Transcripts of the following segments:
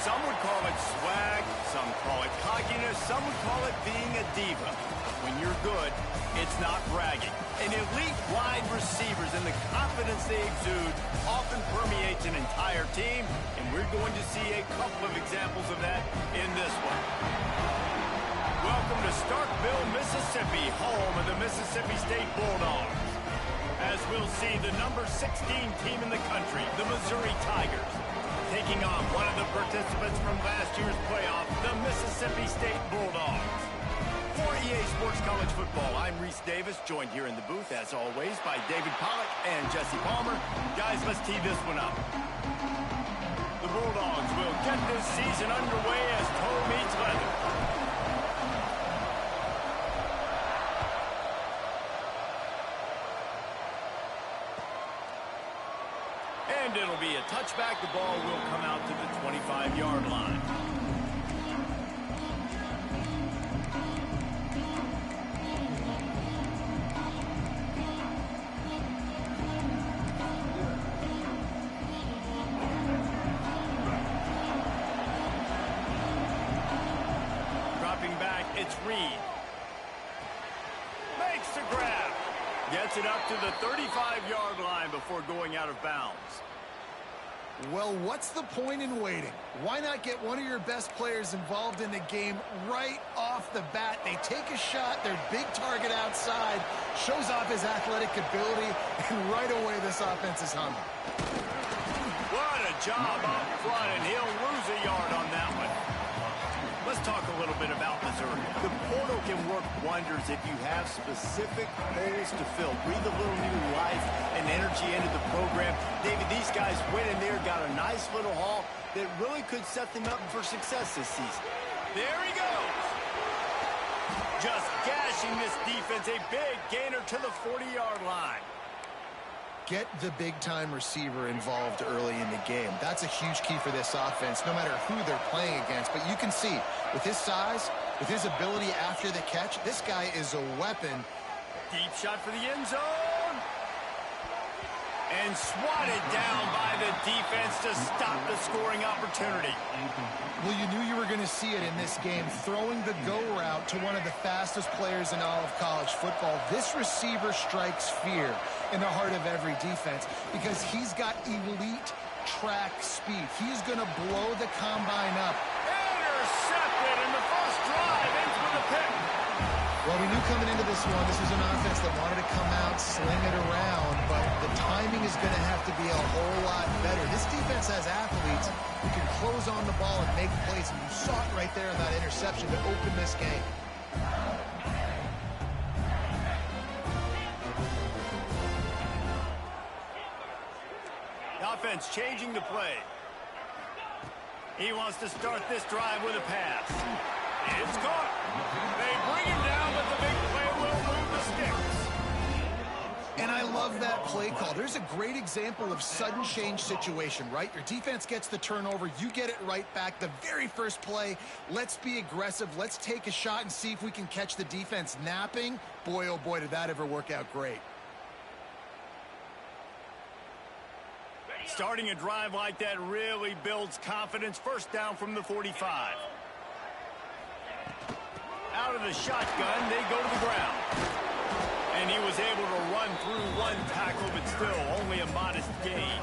Some would call it swag, some call it cockiness, some would call it being a diva. When you're good, it's not bragging. And elite wide receivers and the confidence they exude often permeates an entire team, and we're going to see a couple of examples of that in this one. Welcome to Starkville, Mississippi, home of the Mississippi State Bulldogs. As we'll see, the number 16 team in the country, the Missouri Tigers, taking on one of the participants from last year's playoff, the Mississippi State Bulldogs. For EA Sports College Football, I'm Reese Davis, joined here in the booth, as always, by David Pollack and Jesse Palmer. Guys, let's tee this one up. The Bulldogs will get this season underway as toe meets leather. And it'll be a touchback. The ball will come out to the 25-yard line. Dropping back, it's Reed. Makes the grab. Gets it up to the 35-yard line before going out of bounds. Well, what's the point in waiting? Why not get one of your best players involved in the game right off the bat? They take a shot, their big target outside, shows off his athletic ability, and right away this offense is humming. What a job up front, and he'll lose a yard on that one. Let's talk a little bit about Missouri. The portal can work wonders if you have specific holes to fill. Breathe a little new life and energy into the program. David, these guys went in there, got a nice little haul that really could set them up for success this season. There he goes. Just gashing this defense. A big gainer to the 40-yard line. Get the big-time receiver involved early in the game. That's a huge key for this offense, no matter who they're playing against. But you can see, with his size, with his ability after the catch, this guy is a weapon. Deep shot for the end zone. And swatted down by the defense to stop the scoring opportunity. Well, you knew you were going to see it in this game, throwing the go route to one of the fastest players in all of college football. This receiver strikes fear in the heart of every defense because he's got elite track speed. He's going to blow the combine up. Intercepted, and the first drive ends with a pick. Well, we knew coming into this one, this was an offense that wanted to come out, sling it around, but the timing is going to have to be a whole lot better. This defense has athletes who can close on the ball and make plays, and you saw it right there in that interception to open this game. The offense changing the play. He wants to start this drive with a pass. It's caught. They bring him down, but the big play will move the sticks. And I love that play call. There's a great example of sudden change situation, right? Your defense gets the turnover. You get it right back. The very first play, let's be aggressive. Let's take a shot and see if we can catch the defense napping. Boy, oh boy, did that ever work out great. Starting a drive like that really builds confidence. First down from the 45. Out of the shotgun, they go to the ground. And he was able to run through one tackle, but still only a modest gain.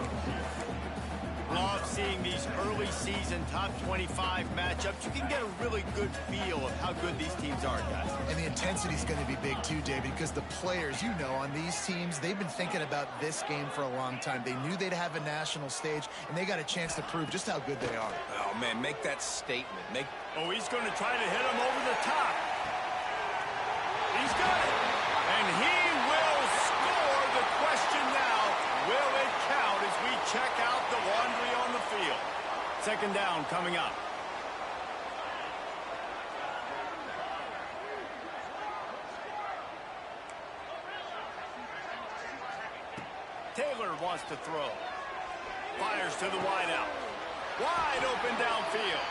Love seeing these early season top 25 matchups. You can get a really good feel of how good these teams are, guys. And the intensity is going to be big too, David, because the players, you know, on these teams, they've been thinking about this game for a long time. They knew they'd have a national stage, and they got a chance to prove just how good they are. Oh, man, make that statement. Oh, he's going to try to hit him over the top. He's got it. And he will score. The question now, will it count as we check out the laundry on the field? Second down coming up. Taylor wants to throw. Fires to the wideout. Wide open downfield.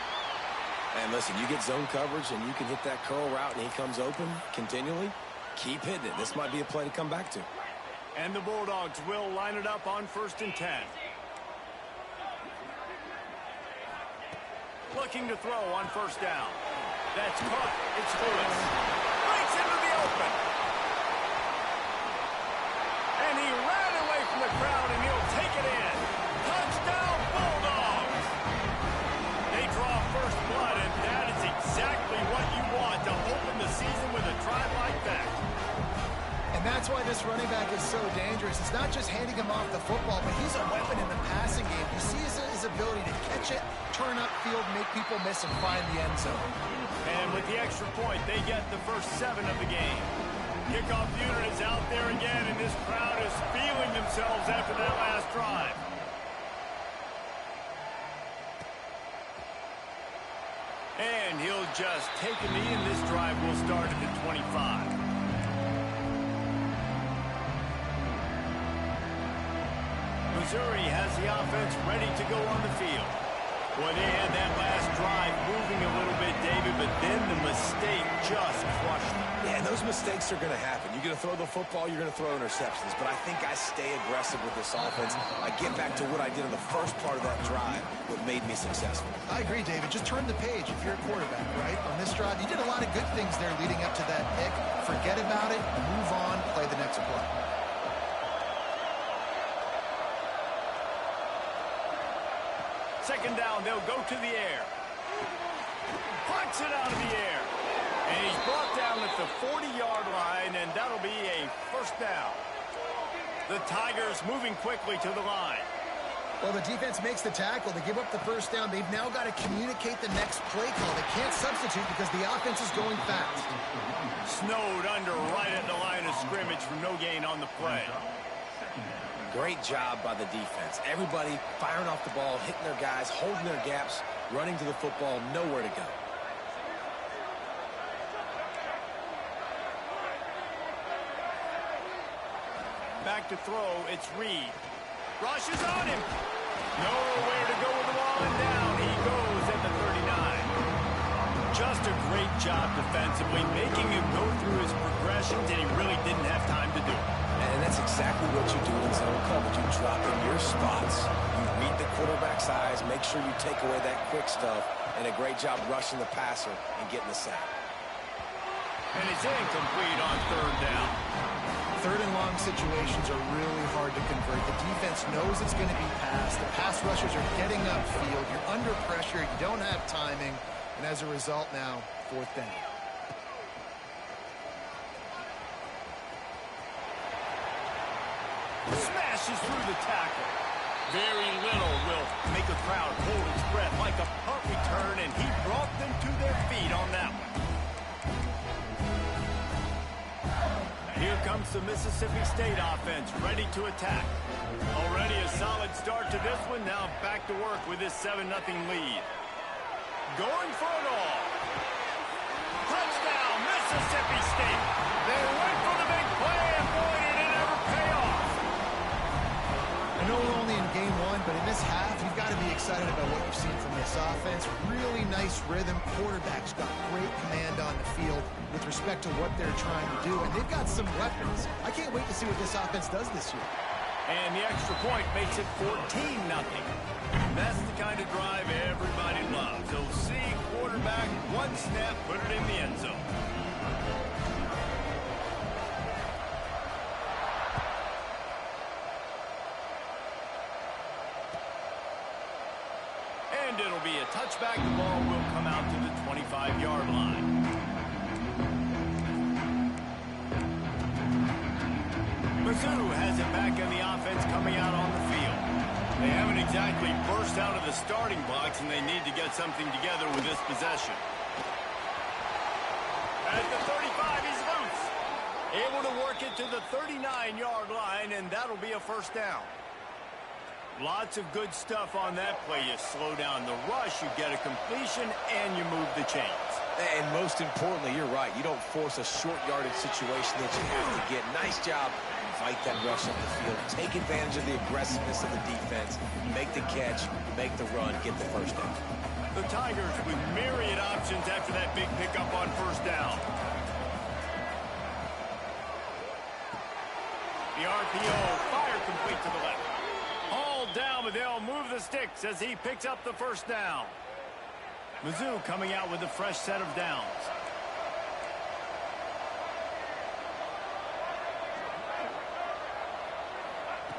And listen, you get zone coverage and you can hit that curl route and he comes open continually. Keep hitting it. This might be a play to come back to. And the Bulldogs will line it up on 1st and 10. looking to throw on first down. That's caught. It's Lewis. Breaks into the open. And he ran away from the crowd, and he'll take it in. Touchdown, Bulldogs! They draw first blood, and that is exactly what you want to open the season with a drive like that. And that's why this running back is so dangerous. It's not just handing him off the football, but he's a weapon in the passing game. You see his ability to catch it, turn upfield, make people miss, and find the end zone. And with the extra point, they get the first 7 of the game. Kickoff unit is out there again, and this crowd is feeling themselves after that last drive. And he'll just take a knee, and this drive will start at the 25. Missouri has the offense ready to go on the field. Well, they had that last drive moving a little bit, David, but then the mistake just crushed them. Yeah, and those mistakes are going to happen. You're going to throw the football, you're going to throw interceptions. But I think I stay aggressive with this offense. I get back to what I did in the first part of that drive, what made me successful. I agree, David. Just turn the page if you're a quarterback, right? On this drive, you did a lot of good things there leading up to that pick. Forget about it, move on, play the next play. Second down, they'll go to the air. Punts it out of the air. And he's brought down at the 40-yard line, and that'll be a first down. The Tigers moving quickly to the line. Well, the defense makes the tackle. They give up the first down. They've now got to communicate the next play call. They can't substitute because the offense is going fast. Snowed under right at the line of scrimmage for no gain on the play. Great job by the defense. Everybody firing off the ball, hitting their guys, holding their gaps, running to the football, nowhere to go. Back to throw, it's Reed. Rushes on him. Nowhere to go with the ball, and down he goes at the 39. Just a great job defensively, making him go through his progressions, and he really didn't have time to do it. And that's exactly what you do in zone coverage. You drop in your spots, you read the quarterback's eyes, make sure you take away that quick stuff, and a great job rushing the passer and getting the sack. And it's incomplete on third down. Third and long situations are really hard to convert. The defense knows it's going to be passed. The pass rushers are getting upfield. You're under pressure. You don't have timing. And as a result now, fourth down. Smashes through the tackle. Very little will make a crowd hold its breath like a punt return, and he brought them to their feet on that one. Here comes the Mississippi State offense, ready to attack. Already a solid start to this one. Now back to work with this 7-0 lead. Going for it all. Touchdown, Mississippi State. They went for the big play, and boy, did it ever pay off. I know we're only in game one, but in this half, you've got to be excited about what you've seen from this offense. Really nice rhythm. Quarterback's got great command on the field with respect to what they're trying to do, and they've got some weapons. I can't wait to see what this offense does this year. And the extra point makes it 14-0. That's the kind of drive everybody loves. So see quarterback, one snap, put it in the end zone. And it'll be a touchback. The ball will come out to the 25-yard line. Mizzou has it back in the offense coming out on the field. They haven't exactly burst out of the starting blocks, and they need to get something together with this possession. At the 35, he's loose. Able to work it to the 39-yard line, and that'll be a first down. Lots of good stuff on that play. You slow down the rush, you get a completion, and you move the chains. And most importantly, you're right. You don't force a short yardage situation that you have to get. Nice job. Fight that rush up the field. Take advantage of the aggressiveness of the defense. Make the catch, make the run, get the first down. The Tigers with myriad options after that big pickup on first down. The RPO, fire complete to the left. Hauled down, but they'll move the sticks as he picks up the first down. Mizzou coming out with a fresh set of downs.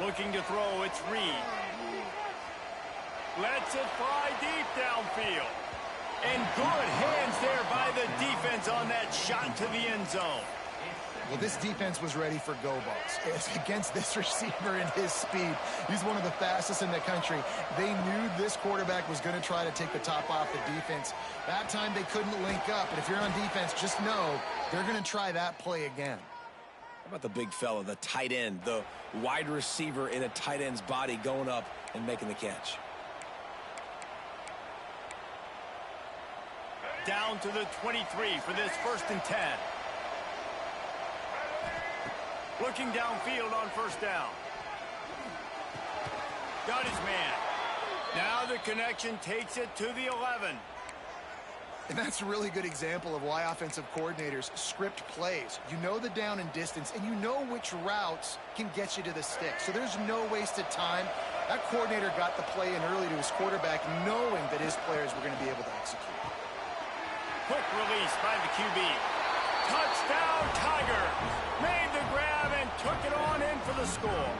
Looking to throw, it's Reed. Lets it fly deep downfield. And good hands there by the defense on that shot to the end zone. Well, this defense was ready for go balls. It's against this receiver and his speed. He's one of the fastest in the country. They knew this quarterback was going to try to take the top off the defense. That time they couldn't link up. And if you're on defense, just know they're going to try that play again. How about the big fella, the tight end, the wide receiver in a tight end's body going up and making the catch? Down to the 23 for this 1st and 10. Looking downfield on 1st down. Got his man. Now the connection takes it to the 11. And that's a really good example of why offensive coordinators script plays. You know the down and distance, and you know which routes can get you to the stick. So there's no wasted time. That coordinator got the play in early to his quarterback, knowing that his players were going to be able to execute. Quick release by the QB. Touchdown, Tigers! Made the grab and took it on in for the score.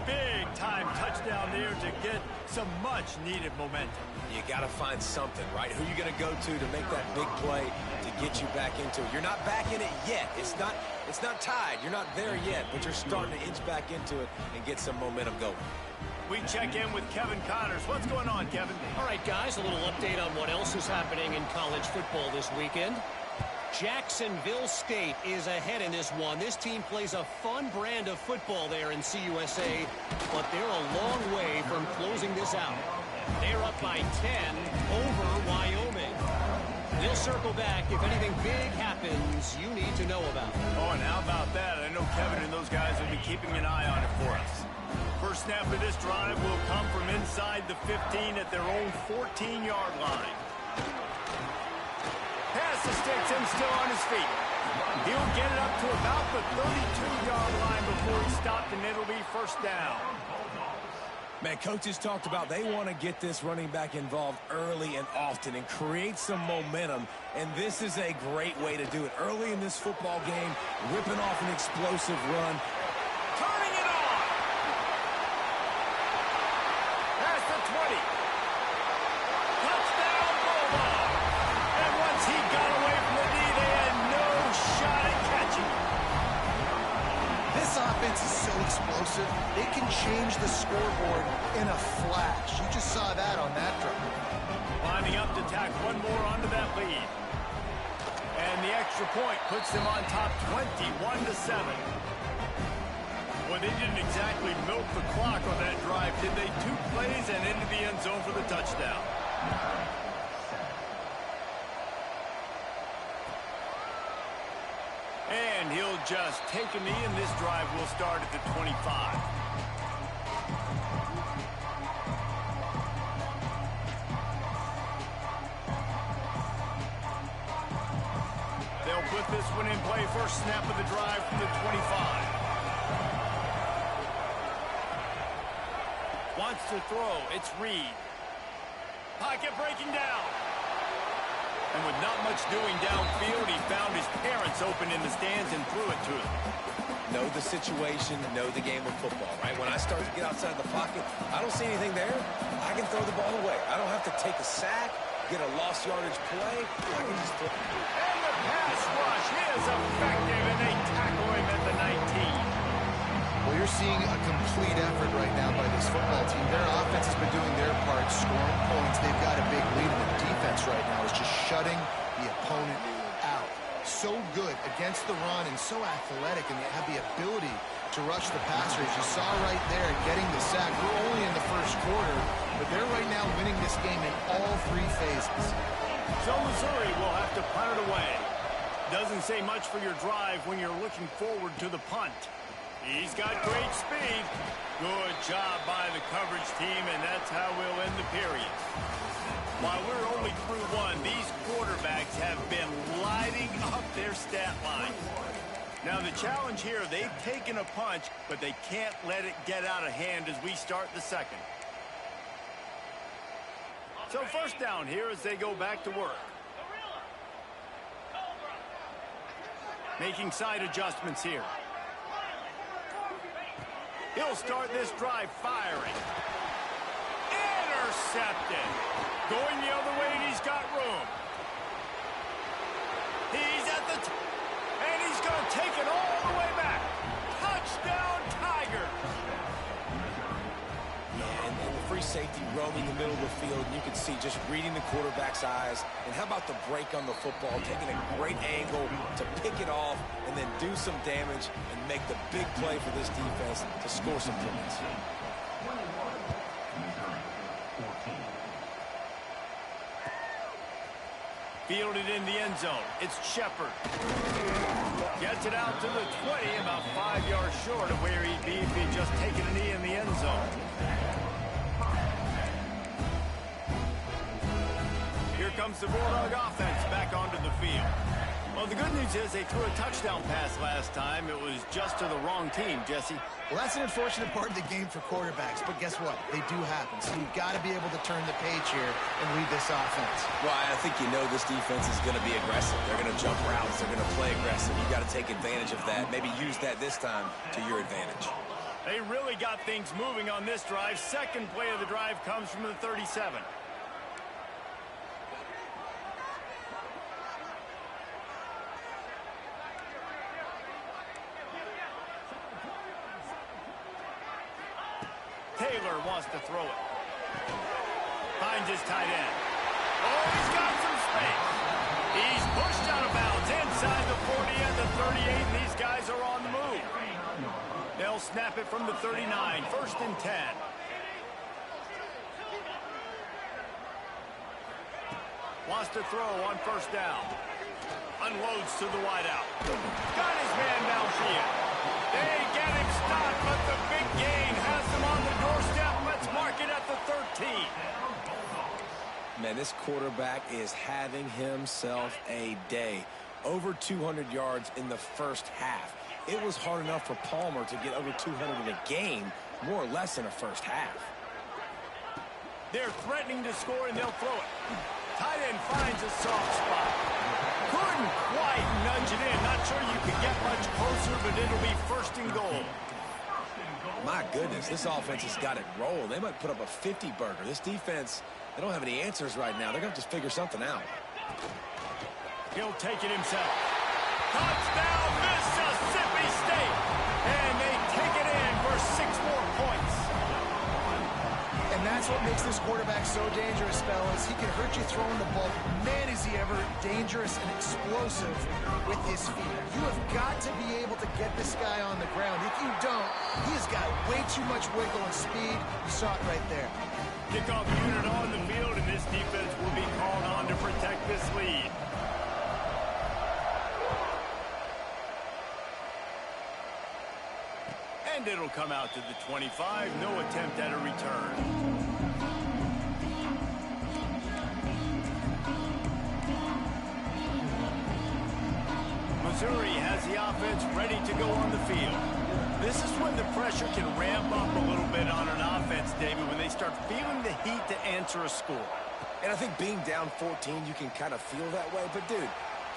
Big time touchdown there to get some much needed momentum. You got to find something, right? Who you going to go to make that big play to get you back into it? You're not back in it yet. It's not tied. You're not there yet, but you're starting to inch back into it and get some momentum going. We check in with Kevin Connors. What's going on, Kevin? All right, guys, a little update on what else is happening in college football this weekend. Jacksonville State is ahead in this one. This team plays a fun brand of football there in CUSA, but they're a long way from closing this out. They're up by 10 over Wyoming. They'll circle back if anything big happens you need to know about. Oh, and how about that? I know Kevin and those guys will be keeping an eye on it for us. First snap of this drive will come from inside the 15 at their own 14-yard line. Pass the sticks, him still on his feet. He'll get it up to about the 32-yard line before he stopped, and it'll be 1st down. Man, coaches talked about they want to get this running back involved early and often and create some momentum, and this is a great way to do it. Early in this football game, ripping off an explosive run. Turning it on! Past the 20. Touchdown, Bulldog! And once he got away from the D, they had no shot at catching him. This offense is so explosive, they can change the scoreboard in a flash. You just saw that on that drive. Lining up to tack one more onto that lead. And the extra point puts them on top 21-7. Well, they didn't exactly milk the clock on that drive, did they? 2 plays and into the end zone for the touchdown. And he'll just take a knee, and this drive will start at the 25. They'll put this one in play. First snap of the drive from the 25. Wants to throw. It's Reed. Pocket breaking down. And with not much doing downfield, he found his parents open in the stands and threw it to him. Know the situation, know the game of football, right? When I start to get outside the pocket, I don't see anything there. I can throw the ball away. I don't have to take a sack, get a lost yardage play. I can just throw. And the pass rush is effective, and they tackle him at the 19. Well, you're seeing a complete effort right now by this football team. Their offense has been doing their part, scoring points. They've got a big lead, and the defense right now is just shutting the opponent out. So good against the run and so athletic, and they have the ability to rush the passer. As you saw right there, getting the sack. We're only in the first quarter, but they're right now winning this game in all 3 phases. So Missouri will have to punt it away. Doesn't say much for your drive when you're looking forward to the punt. He's got great speed. Good job by the coverage team, and that's how we'll end the period. While we're only through 1, these quarterbacks have been lighting up their stat line. Now the challenge here, they've taken a punch, but they can't let it get out of hand as we start the second. So first down here as they go back to work. Making side adjustments here. He'll start this drive firing. Intercepted. Going the other way, and he's got room. He's at the and he's going to take it all the way back. Touchdown, Tigers. Yeah, and the free safety roaming the middle of the field, and you can see just reading the quarterback's eyes. And how about the break on the football, taking a great angle to pick it off and then do some damage and make the big play for this defense to score some points. Fielded in the end zone. It's Shepard. Gets it out to the 20, about 5 yards short of where he'd be if he'd just taken a knee in the end zone. Here comes the Bulldog offense back onto the field. Well, the good news is they threw a touchdown pass last time. It was just to the wrong team, Jesse. Well, that's an unfortunate part of the game for quarterbacks, but guess what? They do happen. So you've got to be able to turn the page here and lead this offense. Well, I think you know this defense is going to be aggressive. They're going to jump routes. They're going to play aggressive. You've got to take advantage of that. Maybe use that this time to your advantage. They really got things moving on this drive. Second play of the drive comes from the 37. Taylor wants to throw it. Finds his tight end. Oh, he's got some space. He's pushed out of bounds inside the 40 and the 38, and these guys are on the move. They'll snap it from the 39, 1st and 10. Wants to throw on 1st down. Unloads to the wideout. Got his man downfield. They get him stopped, but the big gain has them on the doorstep. Let's mark it at the 13. Man, this quarterback is having himself a day. Over 200 yards in the first half. It was hard enough for Palmer to get over 200 in a game, more or less in a first half. They're threatening to score, and they'll throw it. Tight end finds a soft spot. Couldn't quite nudge it in. Not sure you could get much closer, but it'll be 1st and goal. My goodness, this offense has got it rolled. They might put up a 50-burger. This defense, they don't have any answers right now. They're going to have to figure something out. He'll take it himself. Touchdown, Mississippi State. And they take it in for 6 more points. And that's what makes this quarterback so dangerous, fellas. He can hurt you throwing the ball. Man, is he ever dangerous and explosive with his feet. You have got to be able to get this guy on the ground. If you don't, he has got way too much wiggle and speed. You saw it right there. Kickoff unit on the field, and this defense will be called on to protect this lead. And it'll come out to the 25. No attempt at a return. Missouri has the offense ready to go on the field. This is when the pressure can ramp up a little bit on an offense, David, when they start feeling the heat to answer a score. And I think being down 14, you can kind of feel that way. But, dude,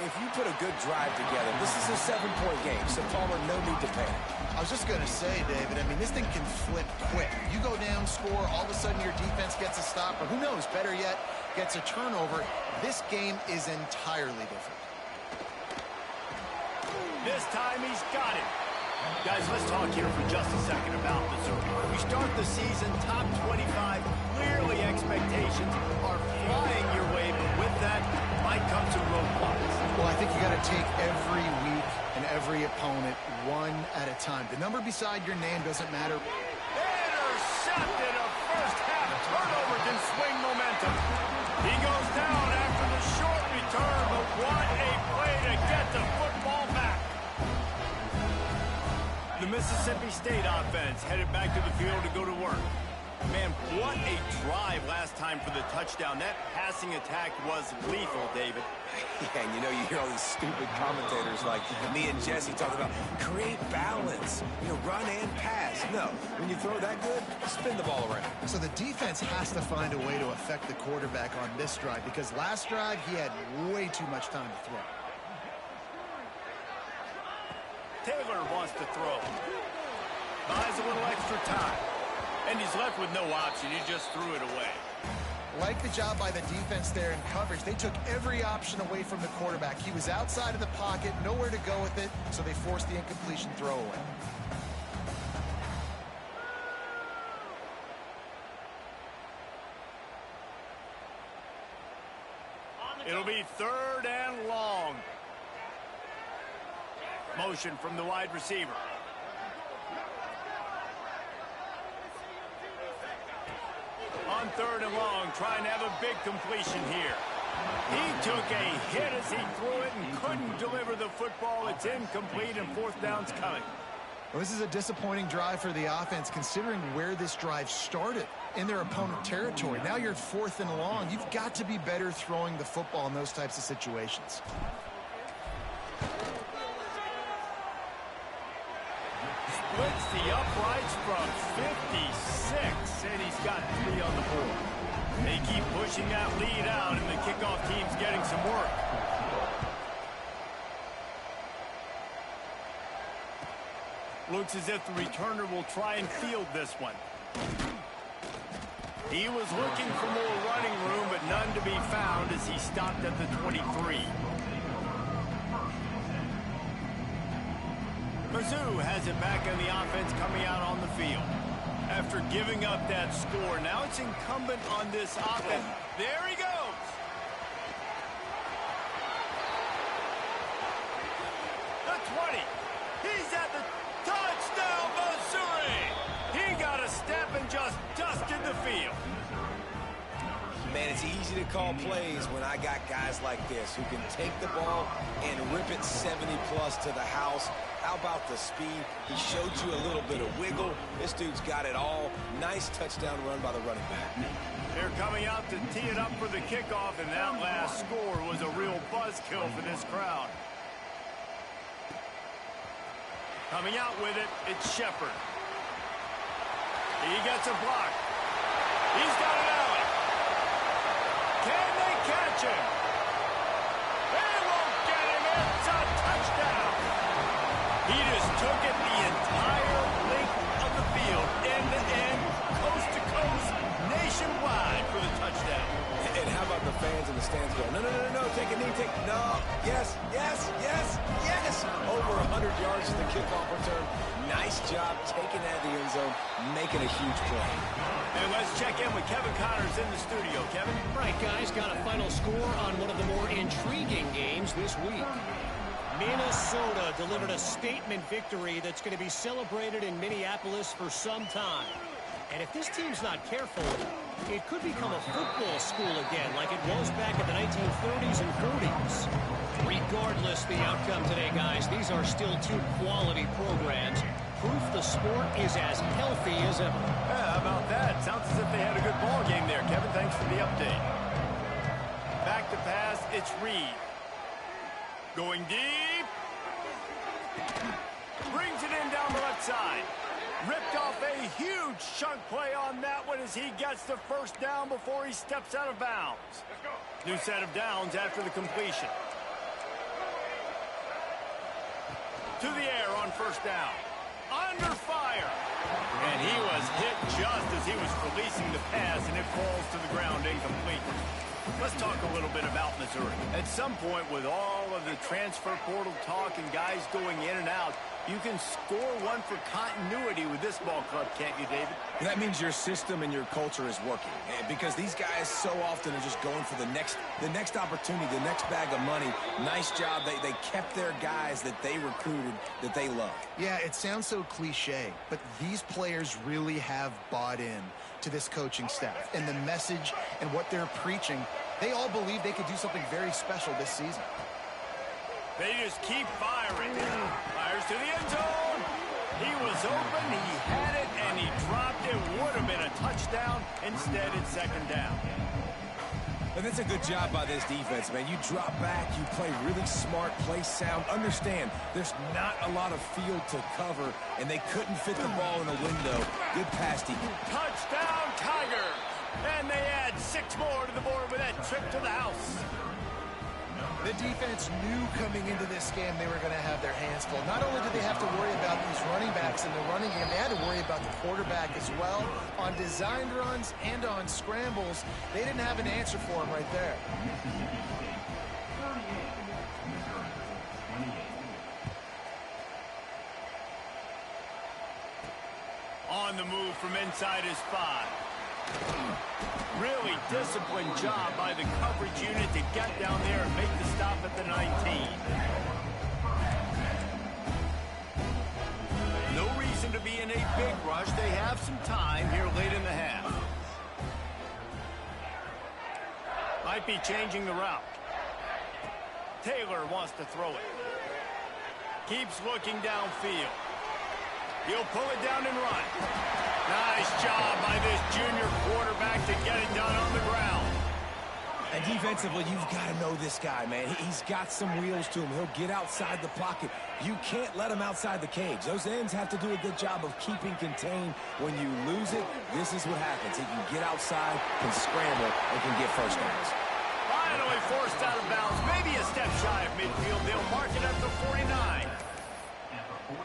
if you put a good drive together, this is a 7-point game, so Palmer, no need to panic. I was just going to say, David, I mean, this thing can flip quick. You go down, score, all of a sudden your defense gets a stop, or who knows, better yet, gets a turnover. This game is entirely different. This time he's got it. Guys, let's talk here for just a second about Missouri. We start the season top 25. Clearly expectations are flying your way, but with that might come some roadblocks. Well, I think you got to take every week and every opponent one at a time. The number beside your name doesn't matter. Intercepted. A first half turnover can swing momentum. He goes down after the short return, but what a play to get the football back. The Mississippi State offense headed back to the field to go to work. Man, what a drive last time for the touchdown. That passing attack was lethal, David. Yeah, and you hear all these stupid commentators like me and Jesse talking about create balance, run and pass. No, when you throw that good, spin the ball around. So the defense has to find a way to affect the quarterback on this drive because last drive he had way too much time to throw. Taylor wants to throw. Buys a little extra time. And he's left with no option. He just threw it away. Like the job by the defense there in coverage. They took every option away from the quarterback. He was outside of the pocket, nowhere to go with it, so they forced the incompletion throwaway. It'll be 3rd and long. Motion from the wide receiver. On 3rd and long, trying to have a big completion here. He took a hit as he threw it and couldn't deliver the football. It's incomplete and 4th down's coming. Well, this is a disappointing drive for the offense considering where this drive started in their opponent territory. Now you're at 4th and long. You've got to be better throwing the football in those types of situations. Splits the uprights from 56, and he's got 3 on the board. They keep pushing that lead out, and the kickoff team's getting some work. Looks as if the returner will try and field this one. He was looking for more running room, but none to be found as he stopped at the 23. Mizzou has it back on the offense coming out on the field. After giving up that score, now it's incumbent on this offense. There he goes. The 20. He's at the touchdown, Missouri. He got a step and just dusted the field. Man, it's easy to call plays when I got guys like this who can take the ball and rip it 70-plus to the house. How about the speed? He showed you a little bit of wiggle. This dude's got it all. Nice touchdown run by the running back. They're coming out to tee it up for the kickoff, and that last score was a real buzzkill for this crowd. Coming out with it, it's Shepard. He gets a block. He's got an alley. Can they catch him? They won't get him. It's a touchdown. He just took it the entire length of the field, end to end, coast to coast, nationwide for the touchdown. And how about the fans in the stands going, no, no, no, no, take a knee, no, yes, yes, yes, yes. Over 100 yards to the kickoff return. Nice job taking that to the end zone, making a huge play. And let's check in with Kevin Connors in the studio. Kevin? Right, guys, got a final score on one of the more intriguing games this week. Minnesota delivered a statement victory that's going to be celebrated in Minneapolis for some time. And if this team's not careful, it could become a football school again like it was back in the 1930s and 40s. Regardless the outcome today, guys, these are still 2 quality programs. Proof the sport is as healthy as ever. Yeah, how about that? Sounds as if they had a good ball game there. Kevin, thanks for the update. Back to pass, it's Reed. Going deep. Brings it in down the left side. Ripped off a huge chunk play on that one as he gets the 1st down before he steps out of bounds. New set of downs after the completion. To the air on 1st down. Under fire. And he was hit just as he was releasing the pass, and it falls to the ground incomplete. Let's talk a little bit about Missouri. At some point, with all of the transfer portal talk and guys going in and out, you can score one for continuity with this ball club, can't you, David? That means your system and your culture is working. Because these guys so often are just going for the next opportunity, the next bag of money. Nice job. They kept their guys that they recruited, that they love. Yeah, it sounds so cliche, but these players really have bought in to this coaching staff and the message and what they're preaching. They all believe they could do something very special this season. They just keep firing. Fires to the end zone. He was open, he had it, and he dropped it. Would have been a touchdown. down. Instead, it's second down. And that's a good job by this defense, man. You drop back, you play really smart, play sound. Understand, there's not a lot of field to cover, and they couldn't fit the ball in the window. Good pass defense. Touchdown, Tiger! And they add 6 more to the board with that trip to the house. The defense knew coming into this game they were going to have their hands full. Not only did they have to worry about these running backs in the running game, they had to worry about the quarterback as well. On designed runs and on scrambles, they didn't have an answer for him right there. On the move from inside his 5. Really disciplined job by the coverage unit to get down there and make the stop at the 19. No reason to be in a big rush. They have some time here late in the half. Might be changing the route. Taylor wants to throw it. Keeps looking downfield. He'll pull it down and run. Nice job by this junior quarterback to get it done on the ground. And defensively, you've got to know this guy, man. He's got some wheels to him. He'll get outside the pocket. You can't let him outside the cage. Those ends have to do a good job of keeping contained. When you lose it, this is what happens. He can get outside, can scramble, and can get first downs. Finally forced out of bounds. Maybe a step shy of midfield. They'll mark it at the 49.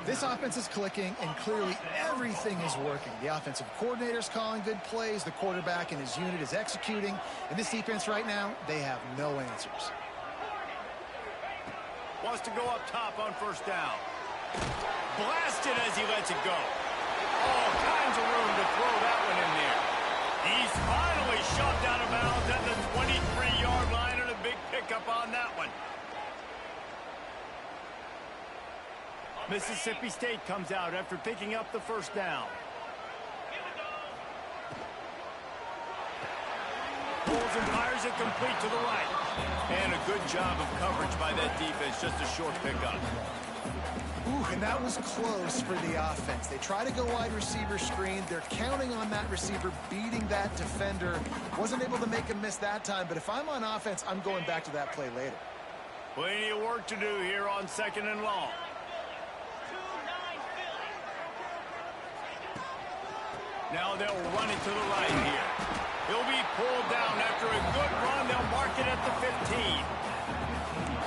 This offense is clicking, and clearly everything is working. The offensive coordinator's calling good plays. The quarterback and his unit is executing. And this defense right now, they have no answers. Wants to go up top on first down. Blasted as he lets it go. All kinds of room to throw that one in there. He's finally shoved out of bounds at the 23-yard line, and a big pickup on that one. Mississippi State comes out after picking up the first down. Pulls and fires it complete to the right. And a good job of coverage by that defense, just a short pickup. Ooh, and that was close for the offense. They try to go wide receiver screen. They're counting on that receiver beating that defender. Wasn't able to make him miss that time, but if I'm on offense, I'm going back to that play later. Plenty of work to do here on second and long. Now they'll run it to the right here. He'll be pulled down after a good run. They'll mark it at the 15.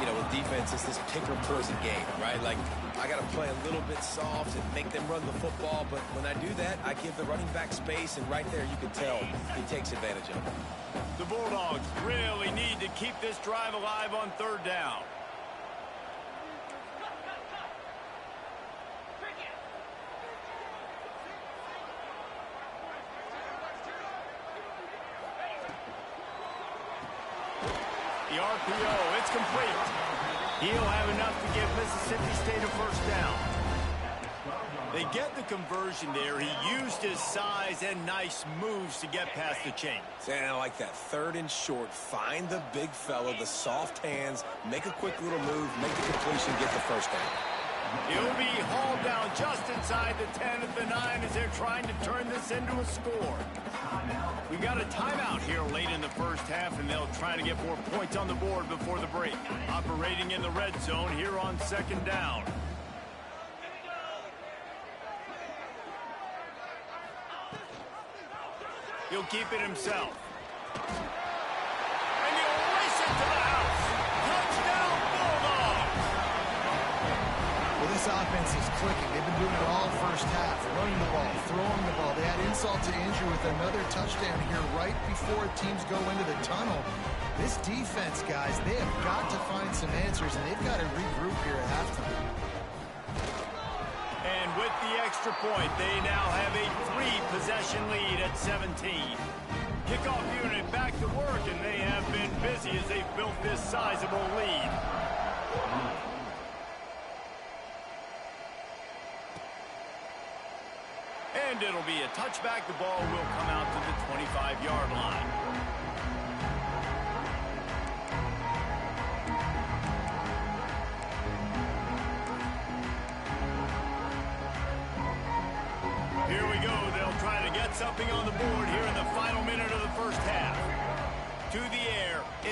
You know, with defense, it's this pick or poison game, right? Like, I got to play a little bit soft and make them run the football, but when I do that, I give the running back space, and right there you can tell he takes advantage of it. The Bulldogs really need to keep this drive alive on third down. The RPO, it's complete. He'll have enough to give Mississippi State a first down. They get the conversion there. He used his size and nice moves to get past the chain. And I like that. Third and short. Find the big fella, the soft hands, make a quick little move, make the completion, get the first down. He'll be hauled down just inside the 10 at the 9 as they're trying to turn this into a score. We've got a timeout here late in the first half, and they'll try to get more points on the board before the break. Operating in the red zone here on second down. He'll keep it himself. And he'll race it to the house. Touchdown, Bulldogs! Well, this offense is clicking. They've been doing it all first half. Running the ball, throwing the ball. They had insult to injury with another touchdown here right before teams go into the tunnel. This defense, guys, they have got to find some answers, and they've got to regroup here at halftime. And with the extra point, they now have a 3-possession lead at 17. Kickoff unit back to work, and they have been busy as they've built this sizable lead. And it'll be a touchback. The ball will come out to the 25-yard line. Here we go. They'll try to get something on the board here in the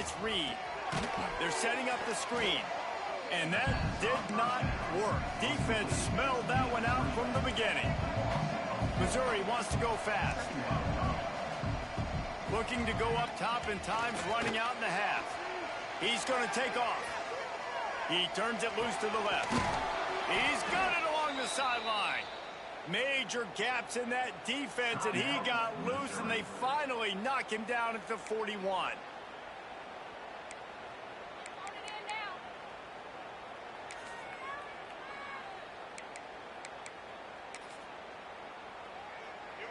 nice read. They're setting up the screen. And that did not work. Defense smelled that one out from the beginning. Missouri wants to go fast. Looking to go up top, and time's running out in the half. He's going to take off. He turns it loose to the left. He's got it along the sideline. Major gaps in that defense, and he got loose, and they finally knock him down at the 41.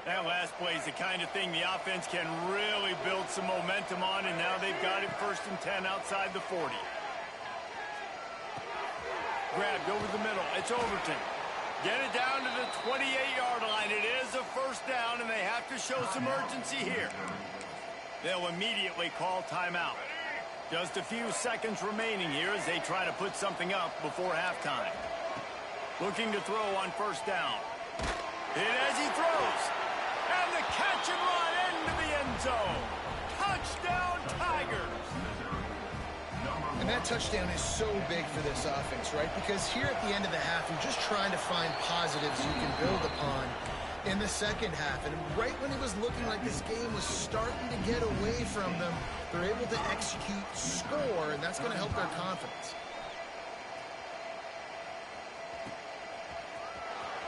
That last play is the kind of thing the offense can really build some momentum on, and now they've got it 1st and 10 outside the 40. Grabbed over the middle. It's Overton. Get it down to the 28-yard line. It is a 1st down, and they have to show some urgency here. They'll immediately call timeout. Just a few seconds remaining here as they try to put something up before halftime. Looking to throw on 1st down. Hit as he throws. And the catch and run into the end zone. Touchdown, Tigers. And that touchdown is so big for this offense, right? Because here at the end of the half, you're just trying to find positives you can build upon in the second half. And right when it was looking like this game was starting to get away from them, they're able to execute, score, and that's going to help their confidence.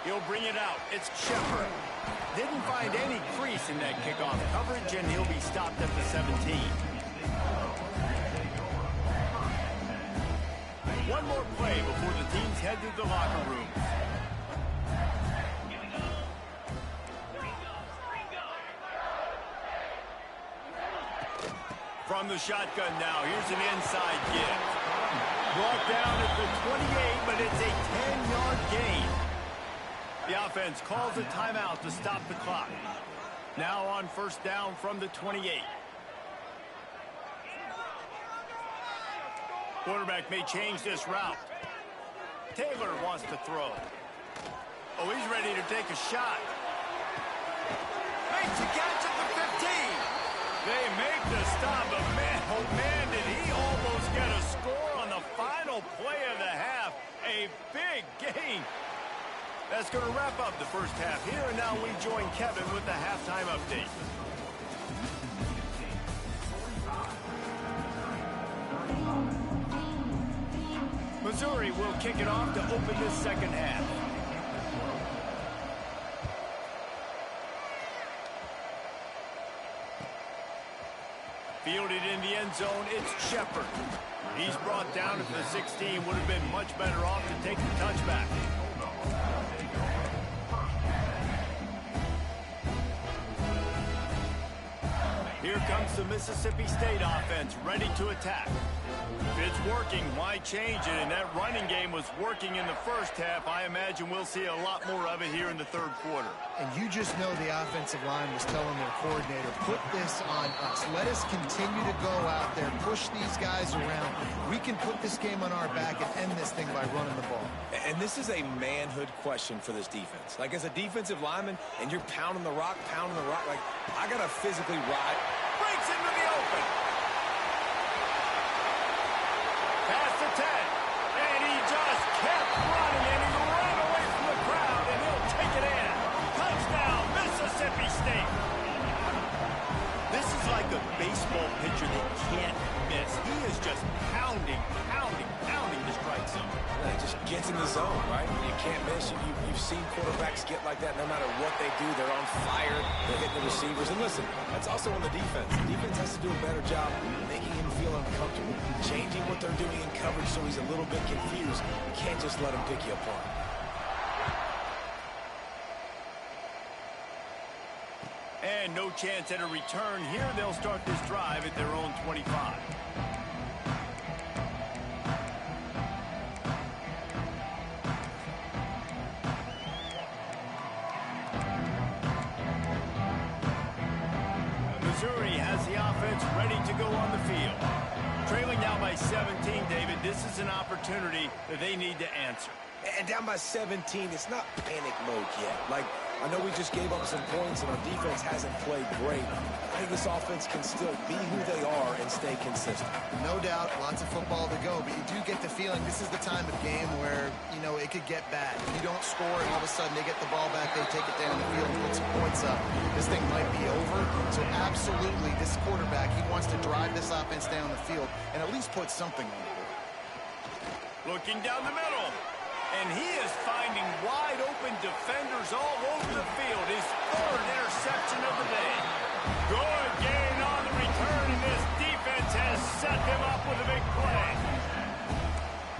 He'll bring it out. It's Shepard. Didn't find any crease in that kickoff coverage, and he'll be stopped at the 17. One more play before the teams head to the locker room. From the shotgun now, here's an inside give. Brought down at the 28, but it's a 10-yard gain. The offense calls a timeout to stop the clock. Now on 1st down from the 28. Quarterback may change this route. Taylor wants to throw. Oh, he's ready to take a shot. Makes a catch at the 15. They make the stop, but man, oh man, did he almost get a score on the final play of the half. A big gain. That's going to wrap up the 1st half here, and now we join Kevin with the halftime update. Missouri will kick it off to open this second half. Fielded in the end zone, it's Shepard. He's brought down at the 16. Would have been much better off to take the touchback. Here comes the Mississippi State offense, ready to attack. If it's working, why change it? And that running game was working in the 1st half. I imagine we'll see a lot more of it here in the 3rd quarter. And you just know the offensive line was telling their coordinator, put this on us. Let us continue to go out there, push these guys around. We can put this game on our back and end this thing by running the ball. And this is a manhood question for this defense. Like, as a defensive lineman, and you're pounding the rock, like, I got to physically ride. Breaks into the open. Past the 10. And he just kept running, and he ran away from the crowd, and he'll take it in. Touchdown, Mississippi State. This is like a baseball pitcher that can't miss. He is just pounding the strike zone. It just gets in the zone, right? You can't miss. You've seen quarterbacks get like that no matter what they do. They're on fire. They're hitting the receivers. And listen, that's also on the defense. The defense has to do a better job making him feel uncomfortable, changing what they're doing in coverage so he's a little bit confused. You can't just let him pick you apart. And no chance at a return here. They'll start this drive at their own 25. Missouri has the offense ready to go on the field. Trailing now by 17, David, this is an opportunity that they need to answer. And down by 17, it's not panic mode yet. Like, I know we just gave up some points and our defense hasn't played great. think this offense can still be who they are and stay consistent. No doubt, lots of football to go, but you do get the feeling this is the time of game where, you know, it could get bad. If you don't score and all of a sudden they get the ball back, they take it down the field and put some points up, this thing might be over. So absolutely, this quarterback, he wants to drive this offense down the field and at least put something on the board. Looking down the middle. And he is finding wide-open defenders all over the field. His third interception of the day. Good gain on the return, and this defense has set him up with a big play.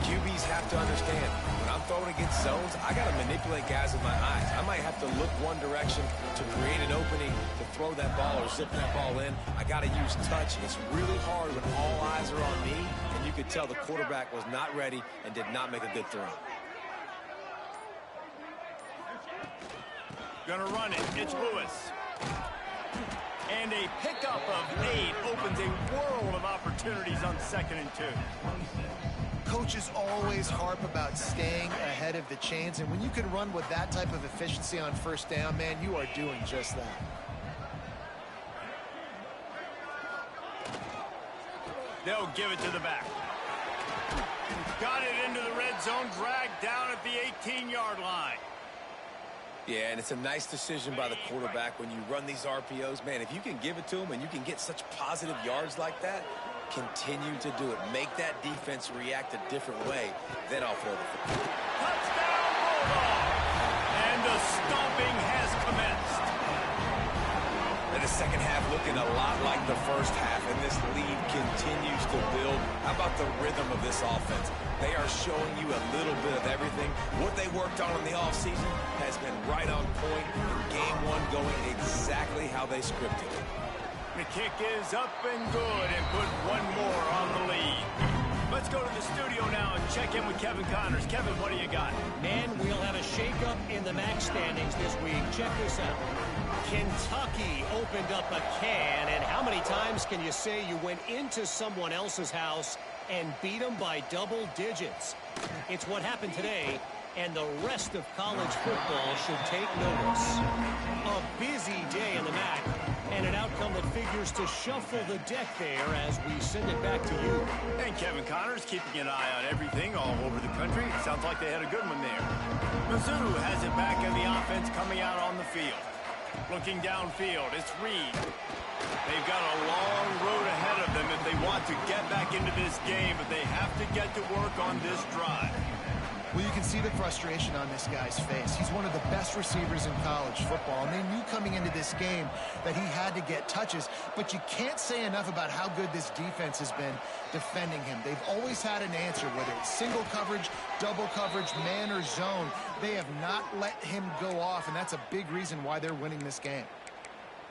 QBs have to understand, when I'm throwing against zones, I got to manipulate guys with my eyes. I might have to look one direction to create an opening to throw that ball or zip that ball in. I got to use touch. It's really hard when all eyes are on me, and you could tell the quarterback was not ready and did not make a good throw. Gonna run it. It's Lewis. And a pickup of 8 opens a world of opportunities on 2nd and 2. Coaches always harp about staying ahead of the chains, and when you can run with that type of efficiency on 1st down, man, you are doing just that. They'll give it to the back. Got it into the red zone, dragged down at the 18-yard line. Yeah, and it's a nice decision by the quarterback when you run these RPOs. Man, if you can give it to them and you can get such positive yards like that, continue to do it. Make that defense react a different way. Then I'll throw the football. Touchdown, Bulldog! And the stomping has commenced. And the second half looking a lot like the first half, and this lead continues to build. How about the rhythm of this offense? They are showing you a little bit of everything. What they worked on in the offseason has been right on point. Game 1 going exactly how they scripted it. The kick is up and good and put one more on the lead. Let's go to the studio now and check in with Kevin Connors. Kevin, what do you got? And we'll have a shakeup in the MAC standings this week. Check this out. Kentucky opened up a can, and how many times can you say you went into someone else's house and beat them by double digits? It's what happened today, and the rest of college football should take notice. A busy day in the MAC, and an outcome that figures to shuffle the deck there as we send it back to you. And Kevin Connors keeping an eye on everything all over the country. Sounds like they had a good one there. Mizzou has it back in the offense coming out on the field. Looking downfield, it's Reed. They've got a long road ahead of them if they want to get back into this game, but they have to get to work on this drive. Well, you can see the frustration on this guy's face. He's one of the best receivers in college football, and they knew coming into this game that he had to get touches, but you can't say enough about how good this defense has been defending him. They've always had an answer, whether it's single coverage, double coverage, man or zone. They have not let him go off, and that's a big reason why they're winning this game.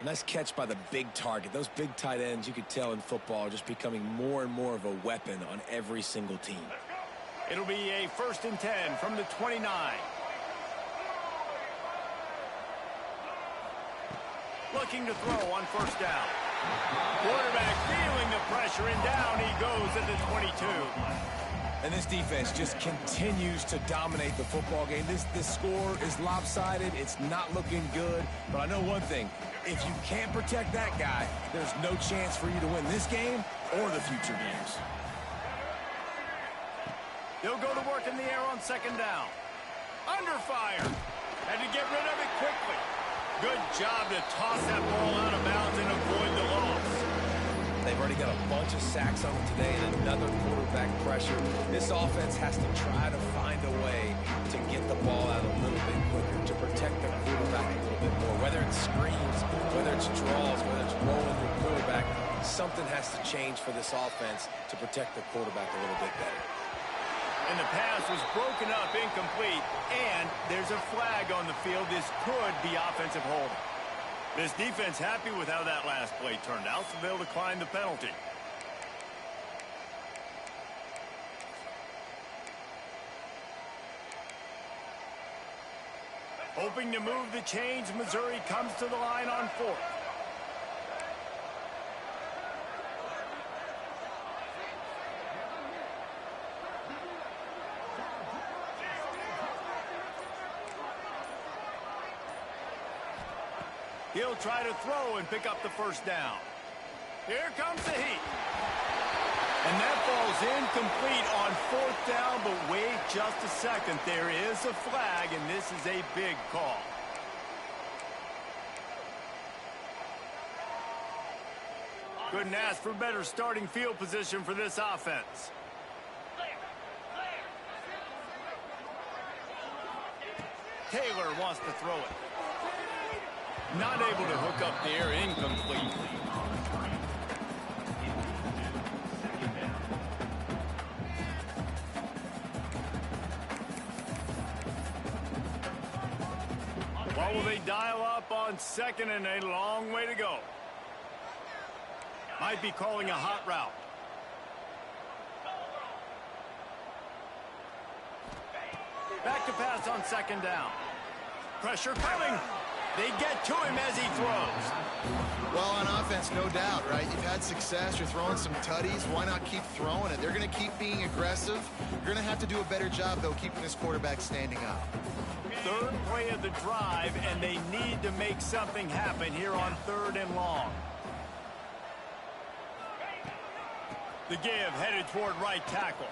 Nice catch by the big target. Those big tight ends, you could tell in football, are just becoming more and more of a weapon on every single team. It'll be a 1st and 10 from the 29. Looking to throw on 1st down. Quarterback feeling the pressure, and down he goes at the 22. And this defense just continues to dominate the football game. This score is lopsided. It's not looking good. But I know one thing. If you can't protect that guy, there's no chance for you to win this game or the future games. They'll go to work in the air on 2nd down. Under fire. Had to get rid of it quickly. Good job to toss that ball out of bounds and avoid the loss. They've already got a bunch of sacks on them today and another quarterback pressure. This offense has to try to find a way to get the ball out a little bit quicker, to protect their quarterback a little bit more. Whether it's screens, whether it's draws, whether it's rolling your quarterback, something has to change for this offense to protect the quarterback a little bit better. And the pass was broken up, incomplete, and there's a flag on the field. This could be offensive holding. This defense happy with how that last play turned out, so they'll decline the penalty. Hoping to move the chains, Missouri comes to the line on 4th. He'll try to throw and pick up the first down. Here comes the heat. And that ball's incomplete on fourth down, but wait just a second. There is a flag, and this is a big call. Couldn't ask for better starting field position for this offense. Taylor wants to throw it. Not able to hook up there, incomplete. What will they dial up on second and a long way to go? Might be calling a hot route. Back to pass on second down. Pressure coming. They get to him as he throws. Well, on offense, no doubt, right? You've had success. You're throwing some tutties. Why not keep throwing it? They're going to keep being aggressive. You're going to have to do a better job, though, keeping this quarterback standing up. Third play of the drive, and they need to make something happen here on third and long. The give headed toward right tackle.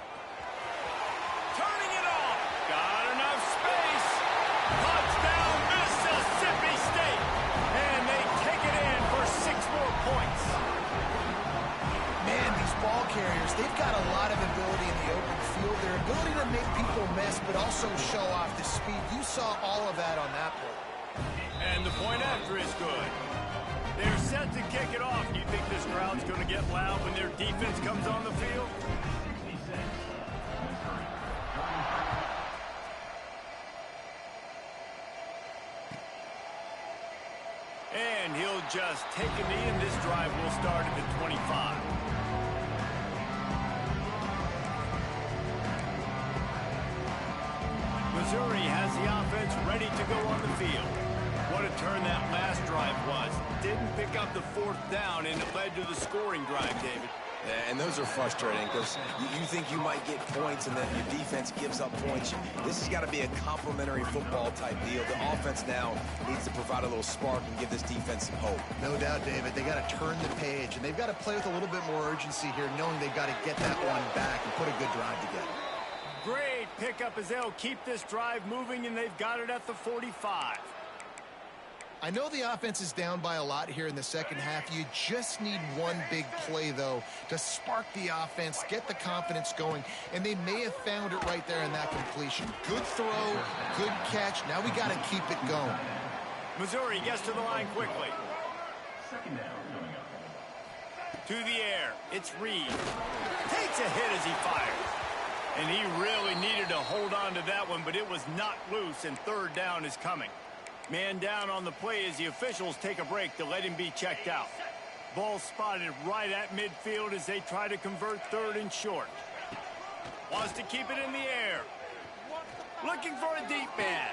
Turning it off. Got enough space. Touchdown, Mississippi State. And they take it in for 6 more points. Man, these ball carriers, they've got a lot of ability in the open field. Their ability to make people miss, but also show off the speed. You saw all of that on that play. And the point after is good. They're set to kick it off. Do you think this crowd's going to get loud when their defense comes on the field? And he'll just take a knee, and this drive will start at the 25. Missouri has the offense ready to go on the field. What a turn that last drive was. Didn't pick up the fourth down, and it led to the scoring drive, David. Yeah, and those are frustrating because you think you might get points and then your defense gives up points. This has got to be a complementary football type deal. The offense now needs to provide a little spark and give this defense some hope. No doubt, David. They got to turn the page, and they've got to play with a little bit more urgency here, knowing they've got to get that one back and put a good drive together. Great pickup as they'll keep this drive moving, and they've got it at the 45. I know the offense is down by a lot here in the second half. You just need one big play, though, to spark the offense, get the confidence going, and they may have found it right there in that completion. Good throw, good catch. Now we got to keep it going. Missouri gets to the line quickly. To the air. It's Reed. Takes a hit as he fires. And he really needed to hold on to that one, but it was not loose, and third down is coming. Man down on the play as the officials take a break to let him be checked out. Ball spotted right at midfield as they try to convert third and short. Wants to keep it in the air. Looking for a deep man.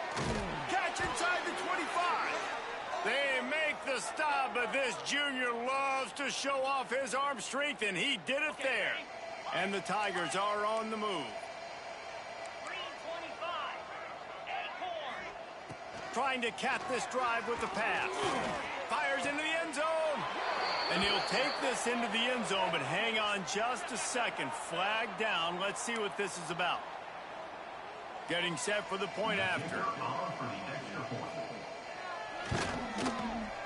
Catch inside the 25. They make the stop, but this junior loves to show off his arm strength, and he did it there. And the Tigers are on the move. Trying to cap this drive with the pass. Fires into the end zone. And he'll take this into the end zone, but hang on just a second. Flag down. Let's see what this is about. Getting set for the point after.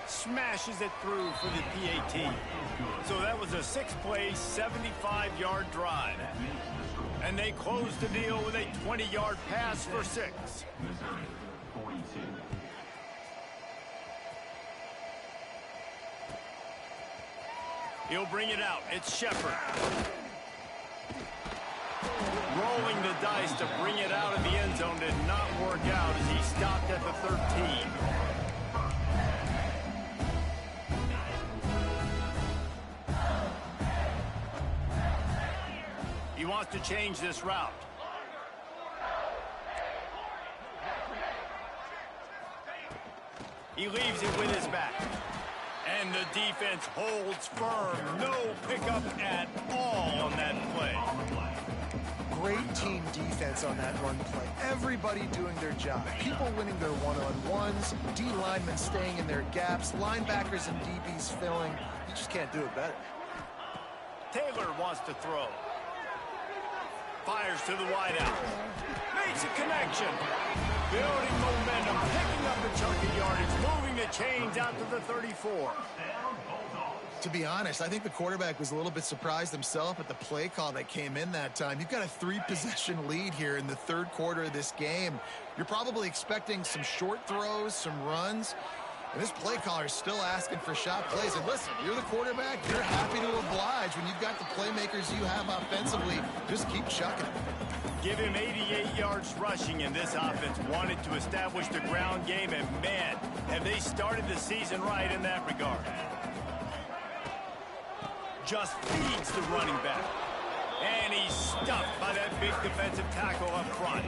Smashes it through for the PAT. So that was a 6-play, 75-yard drive. And they close the deal with a 20-yard pass for 6. He'll bring it out. It's Shepard. Rolling the dice to bring it out of the end zone did not work out as he stopped at the 13. He wants to change this route. He leaves it with his back. And the defense holds firm. No pickup at all on that play. Great team defense on that run play. Everybody doing their job. People winning their one-on-ones, D linemen staying in their gaps, linebackers and DBs filling. You just can't do it better. Taylor wants to throw. Fires to the wideout. Makes a connection. Building momentum, picking up a chunk of yardage, moving the chains out to the 34. To be honest, I think the quarterback was a little bit surprised himself at the play call that came in that time. You've got a 3-possession lead here in the third quarter of this game. You're probably expecting some short throws, some runs. And this play caller is still asking for shot plays. And listen, you're the quarterback. You're happy to oblige. When you've got the playmakers you have offensively, just keep chucking it. Give him 88 yards rushing, and this offense wanted to establish the ground game. And, man, have they started the season right in that regard. Just feeds the running back. And he's stuffed by that big defensive tackle up front.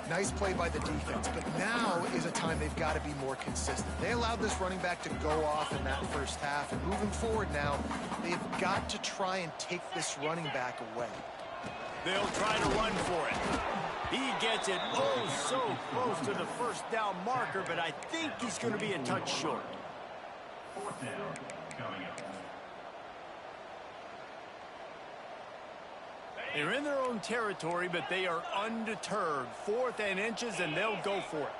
Nice play by the defense, but now is a time they've got to be more consistent. They allowed this running back to go off in that first half, and moving forward now, they've got to try and take this running back away. They'll try to run for it. He gets it oh so close to the first down marker, but I think he's going to be a touch short. Fourth down coming up. They're in their own territory, but they are undeterred. 4th and inches, and they'll go for it.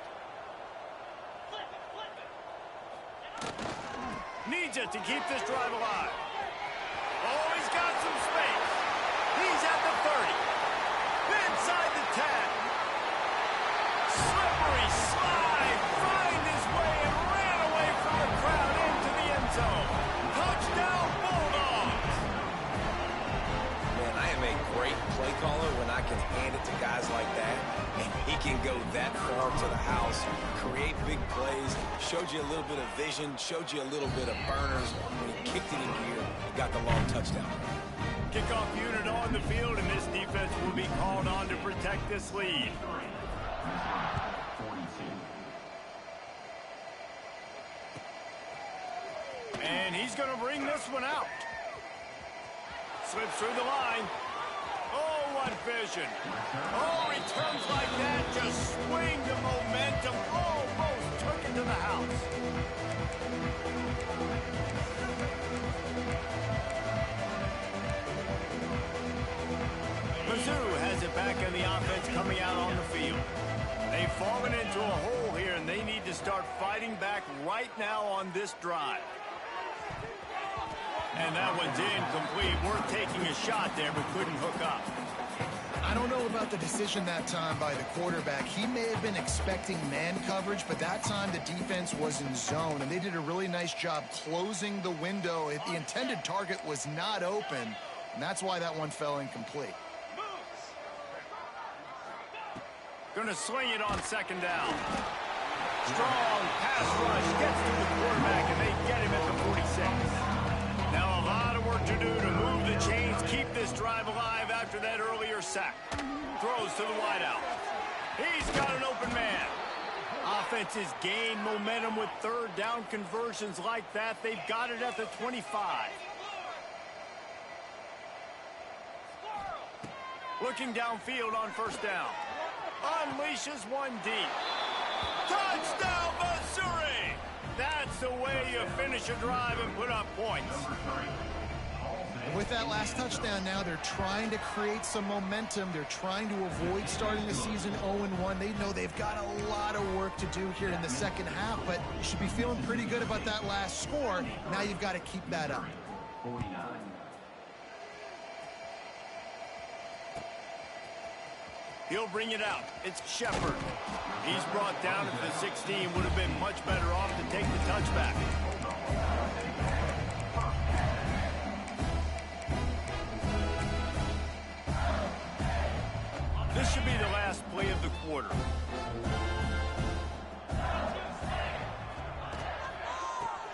Needs it to keep this drive alive. Oh, he's got some space. He's at the 30. Inside the 10. Slippery slide. Find his way and ran away from the crowd into the end zone. Touchdown, Bulldogs. Man, I am a great play caller when I can hand it to guys like that, and he can go that far to the house, create big plays, showed you a little bit of vision, showed you a little bit of burners. When he kicked it in gear, he got the long touchdown. Kickoff unit on the field, and this defense will be called on to protect this lead. 42. And he's going to bring this one out. Slips through the line. Oh, what vision. Oh, returns like that. Just swing the momentum. Almost took it to the house. Mizzou has it back in the offense coming out on the field. They've fallen into a hole here, and they need to start fighting back right now on this drive. And that one's incomplete. Worth taking a shot there, but couldn't hook up. I don't know about the decision that time by the quarterback. He may have been expecting man coverage, but that time the defense was in zone, and they did a really nice job closing the window. The intended target was not open, and that's why that one fell incomplete. Going to sling it on 2nd down. Strong pass rush gets to the quarterback, and they get him at the 46. Now a lot of work to do to move the chains, keep this drive alive after that earlier sack. Throws to the wideout. He's got an open man. Offenses gain momentum with 3rd down conversions like that. They've got it at the 25. Looking downfield on 1st down. Unleashes one deep. Touchdown, Missouri! That's the way you finish a drive and put up points. With that last touchdown now, they're trying to create some momentum. They're trying to avoid starting the season 0-1. They know they've got a lot of work to do here in the second half, but you should be feeling pretty good about that last score. Now you've got to keep that up. 49. He'll bring it out. It's Shepard. He's brought down at the 16. Would have been much better off to take the touchback. This should be the last play of the quarter.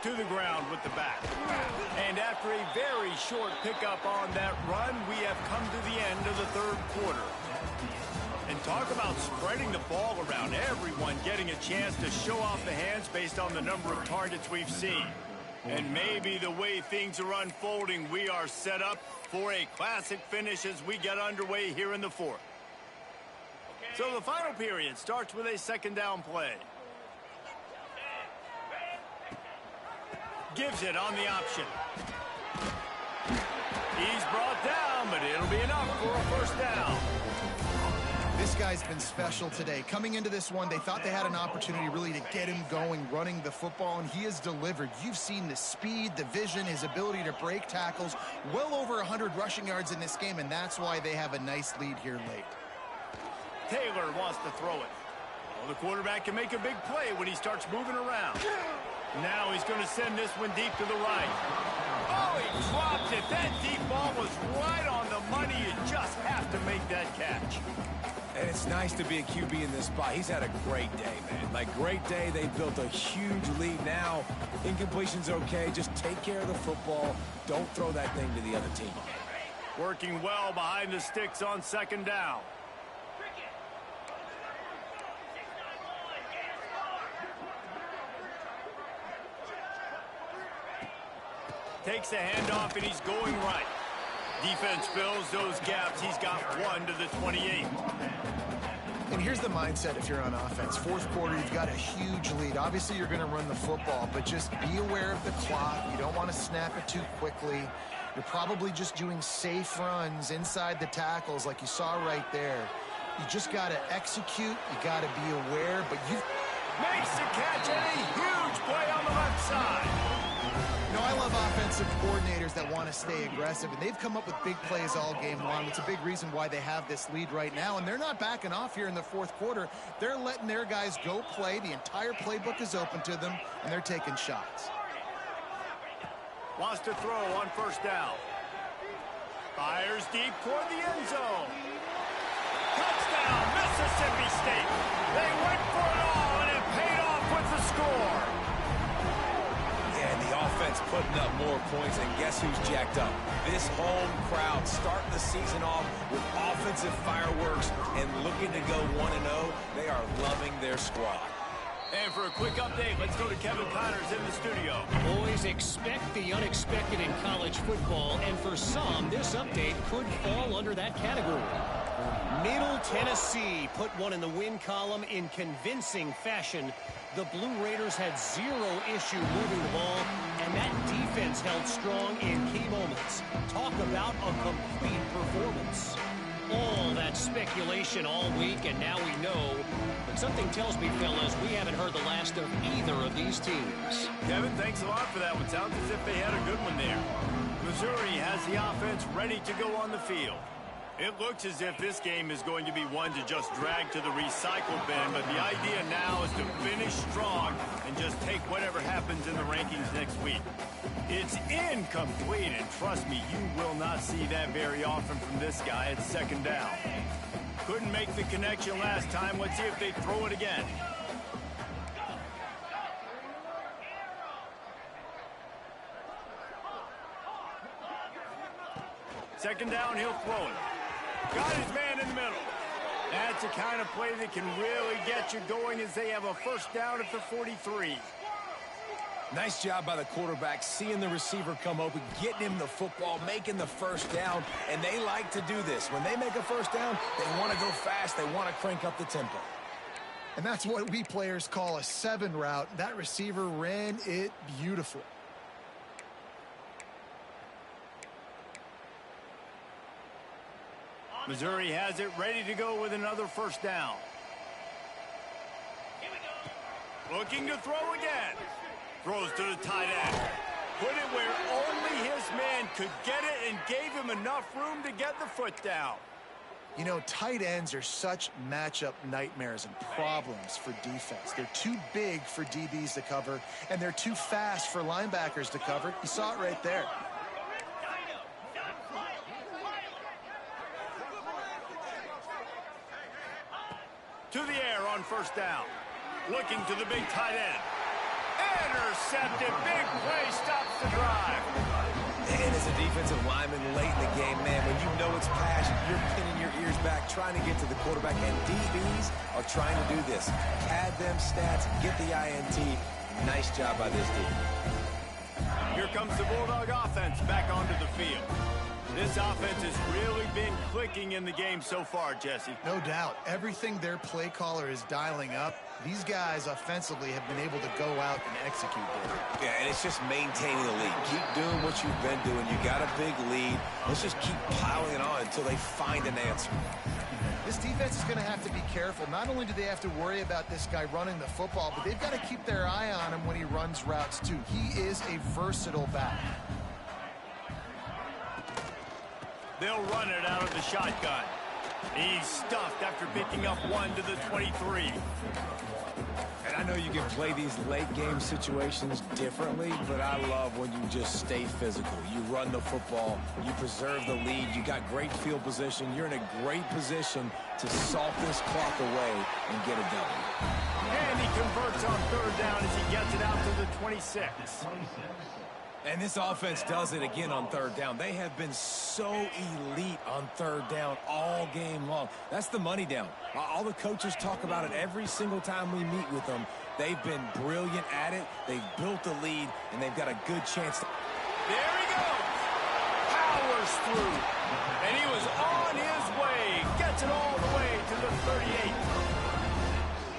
To the ground with the back. And after a very short pickup on that run, we have come to the end of the 3rd quarter. And talk about spreading the ball around. Everyone getting a chance to show off the hands based on the number of targets we've seen. And maybe the way things are unfolding, we are set up for a classic finish as we get underway here in the fourth. So the final period starts with a second down play. Gives it on the option. He's brought down, but it'll be enough for a first down. This guy's been special today. Coming into this one, they thought they had an opportunity really to get him going, running the football, and he has delivered. You've seen the speed, the vision, his ability to break tackles. Well over 100 rushing yards in this game, and that's why they have a nice lead here late. Taylor wants to throw it. Well, the quarterback can make a big play when he starts moving around. Now he's going to send this one deep to the right. Oh, he dropped it. That deep ball was right on the money. You just have to make that catch. And it's nice to be a QB in this spot. He's had a great day, man. Like, great day. They built a huge lead. Now, incompletion's okay. Just take care of the football. Don't throw that thing to the other team. Working well behind the sticks on second down. Takes a handoff, and he's going right. Defense fills those gaps. He's got one to the 28. And here's the mindset if you're on offense. Fourth quarter, you've got a huge lead. Obviously, you're going to run the football, but just be aware of the clock. You don't want to snap it too quickly. You're probably just doing safe runs inside the tackles like you saw right there. You just got to execute. You got to be aware, but you makes the catch, and a huge play on the left side. You know, I love offensive coordinators that want to stay aggressive, and they've come up with big plays all game long. It's a big reason why they have this lead right now, and they're not backing off here in the fourth quarter. They're letting their guys go play. The entire playbook is open to them, and they're taking shots. Wants to throw on first down. Fires deep toward the end zone. Touchdown, Mississippi State. They went for it all, and it paid off with the score. And the offense putting up more points, and guess who's jacked up? This home crowd starting the season off with offensive fireworks and looking to go 1-0. They are loving their squad. And for a quick update, let's go to Kevin Connors in the studio. Boys, expect the unexpected in college football, and for some, this update could fall under that category. Middle Tennessee put one in the win column in convincing fashion. The Blue Raiders had zero issue moving the ball, and that defense held strong in key moments. Talk about a complete performance. All that speculation all week, and now we know. But something tells me, fellas, we haven't heard the last of either of these teams. Kevin, thanks a lot for that one. Sounds as if they had a good one there. Missouri has the offense ready to go on the field. It looks as if this game is going to be one to just drag to the recycle bin, but the idea now is to finish strong and just take whatever happens in the rankings next week. It's incomplete, and trust me, you will not see that very often from this guy at second down. Couldn't make the connection last time. Let's see if they throw it again. Second down, he'll throw it. Got his man in the middle. That's the kind of play that can really get you going as they have a first down at the 43. Nice job by the quarterback, seeing the receiver come open, getting him the football, making the first down, and they like to do this. When they make a first down, they want to go fast. They want to crank up the tempo. And that's what we players call a 7 route. That receiver ran it beautiful. Missouri has it ready to go with another first down. Looking to throw again. Throws to the tight end. Put it where only his man could get it and gave him enough room to get the foot down. You know, tight ends are such matchup nightmares and problems for defense. They're too big for DBs to cover, and they're too fast for linebackers to cover. You saw it right there. To the air on first down. Looking to the big tight end. Intercepted. Big play stops the drive. And as a defensive lineman late in the game, man, when you know it's passion, you're pinning your ears back, trying to get to the quarterback. And DBs are trying to do this. Pad them stats, get the INT. Nice job by this team. comes the Bulldog offense back onto the field. This offense has really been clicking in the game so far, Jesse. No doubt. Everything their play caller is dialing up, these guys offensively have been able to go out and execute there. Yeah, and it's just maintaining the lead. Keep doing what you've been doing. You got a big lead. Let's just keep piling it on until they find an answer. This defense is going to have to be careful. Not only do they have to worry about this guy running the football, but they've got to keep their eye on him when he runs routes too. He is a versatile back. They'll run it out of the shotgun. He's stuffed after picking up one to the 23. And I know you can play these late game situations differently, but I love when you just stay physical. You run the football, you preserve the lead, you got great field position, you're in a great position to salt this clock away and get it done. And he converts on third down as he gets it out to the 26. And this offense does it again on third down. They have been so elite on third down all game long. That's the money down. All the coaches talk about it every single time we meet with them. They've been brilliant at it. They've built the lead, and they've got a good chance to... There he goes. Powers through. And he was on his way. Gets it all the way to the 38.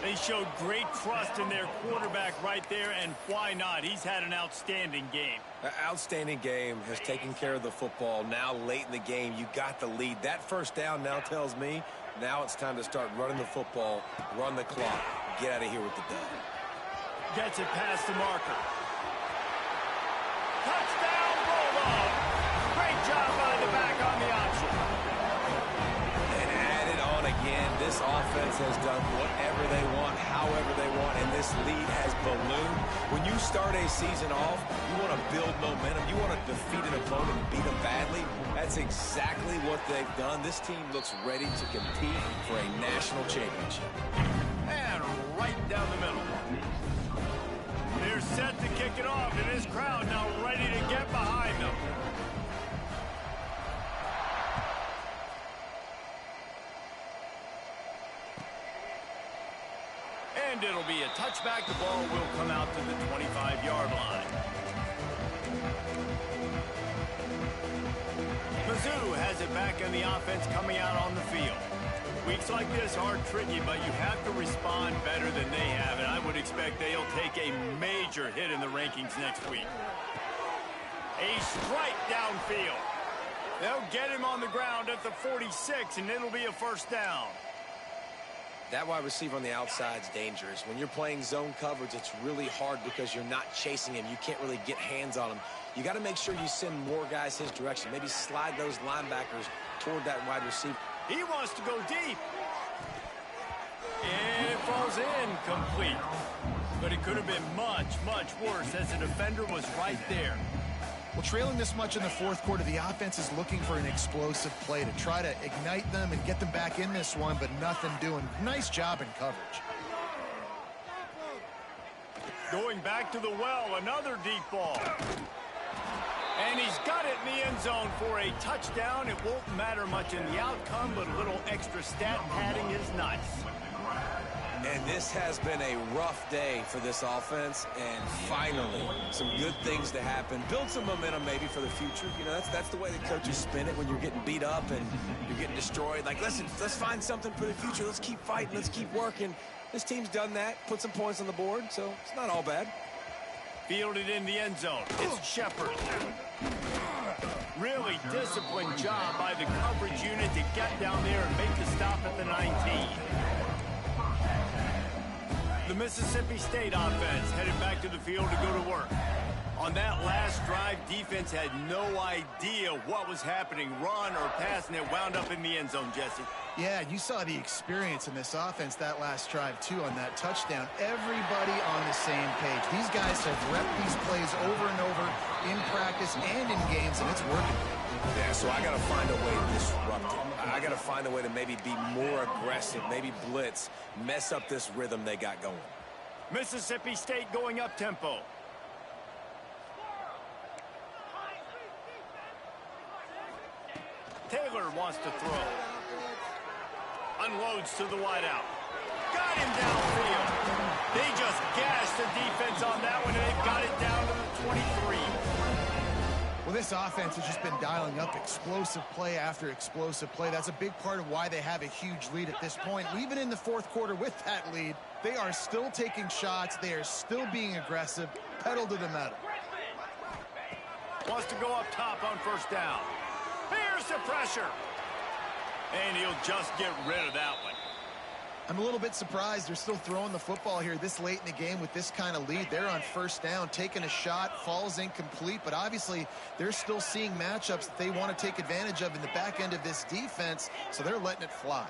They showed great trust in their quarterback right there, and why not? He's had an outstanding game. Outstanding game, has taken care of the football. Now late in the game, you got the lead. That first down now tells me now it's time to start running the football, run the clock, get out of here with the dub. Gets it past the marker. Touchdown, Bulldog. Great job by the back on the option. And added on again, this offense has done whatever they want, however they want, and this lead has ballooned. When you start a season off, you want to build momentum. You want to defeat an opponent and beat them badly. That's exactly what they've done. This team looks ready to compete for a national championship. And right down the middle. They're set to kick it off, and this crowd now ready to get behind them. And it'll be a touchback. The ball will come out to the 25-yard line. Mizzou has it back in the offense coming out on the field. Weeks like this are tricky, but you have to respond better than they have, and I would expect they'll take a major hit in the rankings next week. A strike downfield. They'll get him on the ground at the 46, and it'll be a first down. That wide receiver on the outside is dangerous. When you're playing zone coverage, it's really hard because you're not chasing him. You can't really get hands on him. You got to make sure you send more guys his direction. Maybe slide those linebackers toward that wide receiver. He wants to go deep. And it falls incomplete. But it could have been much, much worse as the defender was right there. Well, trailing this much in the fourth quarter, the offense is looking for an explosive play to try to ignite them and get them back in this one, but nothing doing. Nice job in coverage. Going back to the well, another deep ball. And he's got it in the end zone for a touchdown. It won't matter much in the outcome, but a little extra stat padding is nice. And this has been a rough day for this offense, and finally, some good things to happen. Build some momentum maybe for the future. You know, that's the way the coaches spin it when you're getting beat up and you're getting destroyed. Like, listen, let's find something for the future. Let's keep fighting. Let's keep working. This team's done that, put some points on the board, so it's not all bad. Fielded in the end zone. It's Shepard. Really disciplined job by the coverage unit to get down there and make the stop at the 19. The Mississippi State offense headed back to the field to go to work. On that last drive, defense had no idea what was happening, run or pass, and it wound up in the end zone, Jesse. Yeah, you saw the experience in this offense that last drive, too, on that touchdown. Everybody on the same page. These guys have repped these plays over and over in practice and in games, and it's working. Yeah, so I got to find a way to disrupt it. I got to find a way to maybe be more aggressive, maybe blitz, mess up this rhythm they got going. Mississippi State going up tempo. Taylor wants to throw. Unloads to the wideout. Got him downfield. They just gashed the defense on that one, and they've got it down to the 23. Well, this offense has just been dialing up explosive play after explosive play. That's a big part of why they have a huge lead at this point. Even in the fourth quarter with that lead, they are still taking shots. They are still being aggressive, pedal to the metal. Wants to go up top on first down. Here's the pressure. And he'll just get rid of that one. I'm a little bit surprised they're still throwing the football here this late in the game with this kind of lead. They're on first down, taking a shot, falls incomplete, but obviously they're still seeing matchups that they want to take advantage of in the back end of this defense, so they're letting it fly.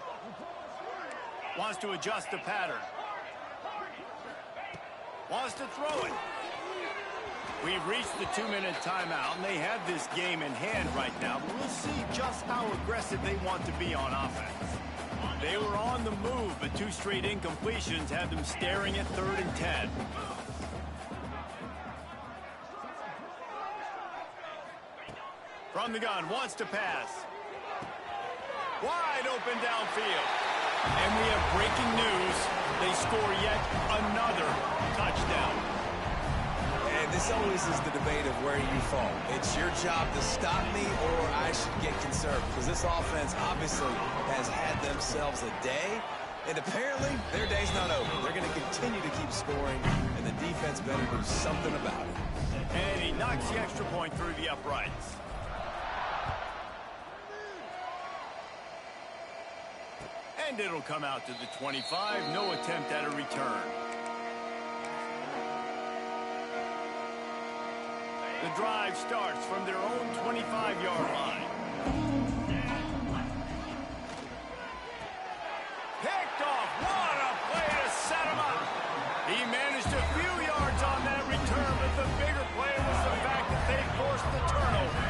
Wants to adjust the pattern. Wants to throw it. We've reached the 2-minute timeout, and they have this game in hand right now, but we'll see just how aggressive they want to be on offense. They were on the move, but 2 straight incompletions had them staring at 3rd and 10. From the gun, wants to pass. Wide open downfield. And we have breaking news. They score yet another touchdown. And this always is the debate of where you fall. It's your job to stop me, or I should get concerned, because this offense obviously has had themselves a day, and apparently their day's not over. They're going to continue to keep scoring, and the defense better do something about it. And he knocks the extra point through the uprights. And it'll come out to the 25. No attempt at a return. The drive starts from their own 25-yard line. Picked off. What a play to set him up. He managed a few yards on that return, but the bigger play was the fact that they forced the turnover.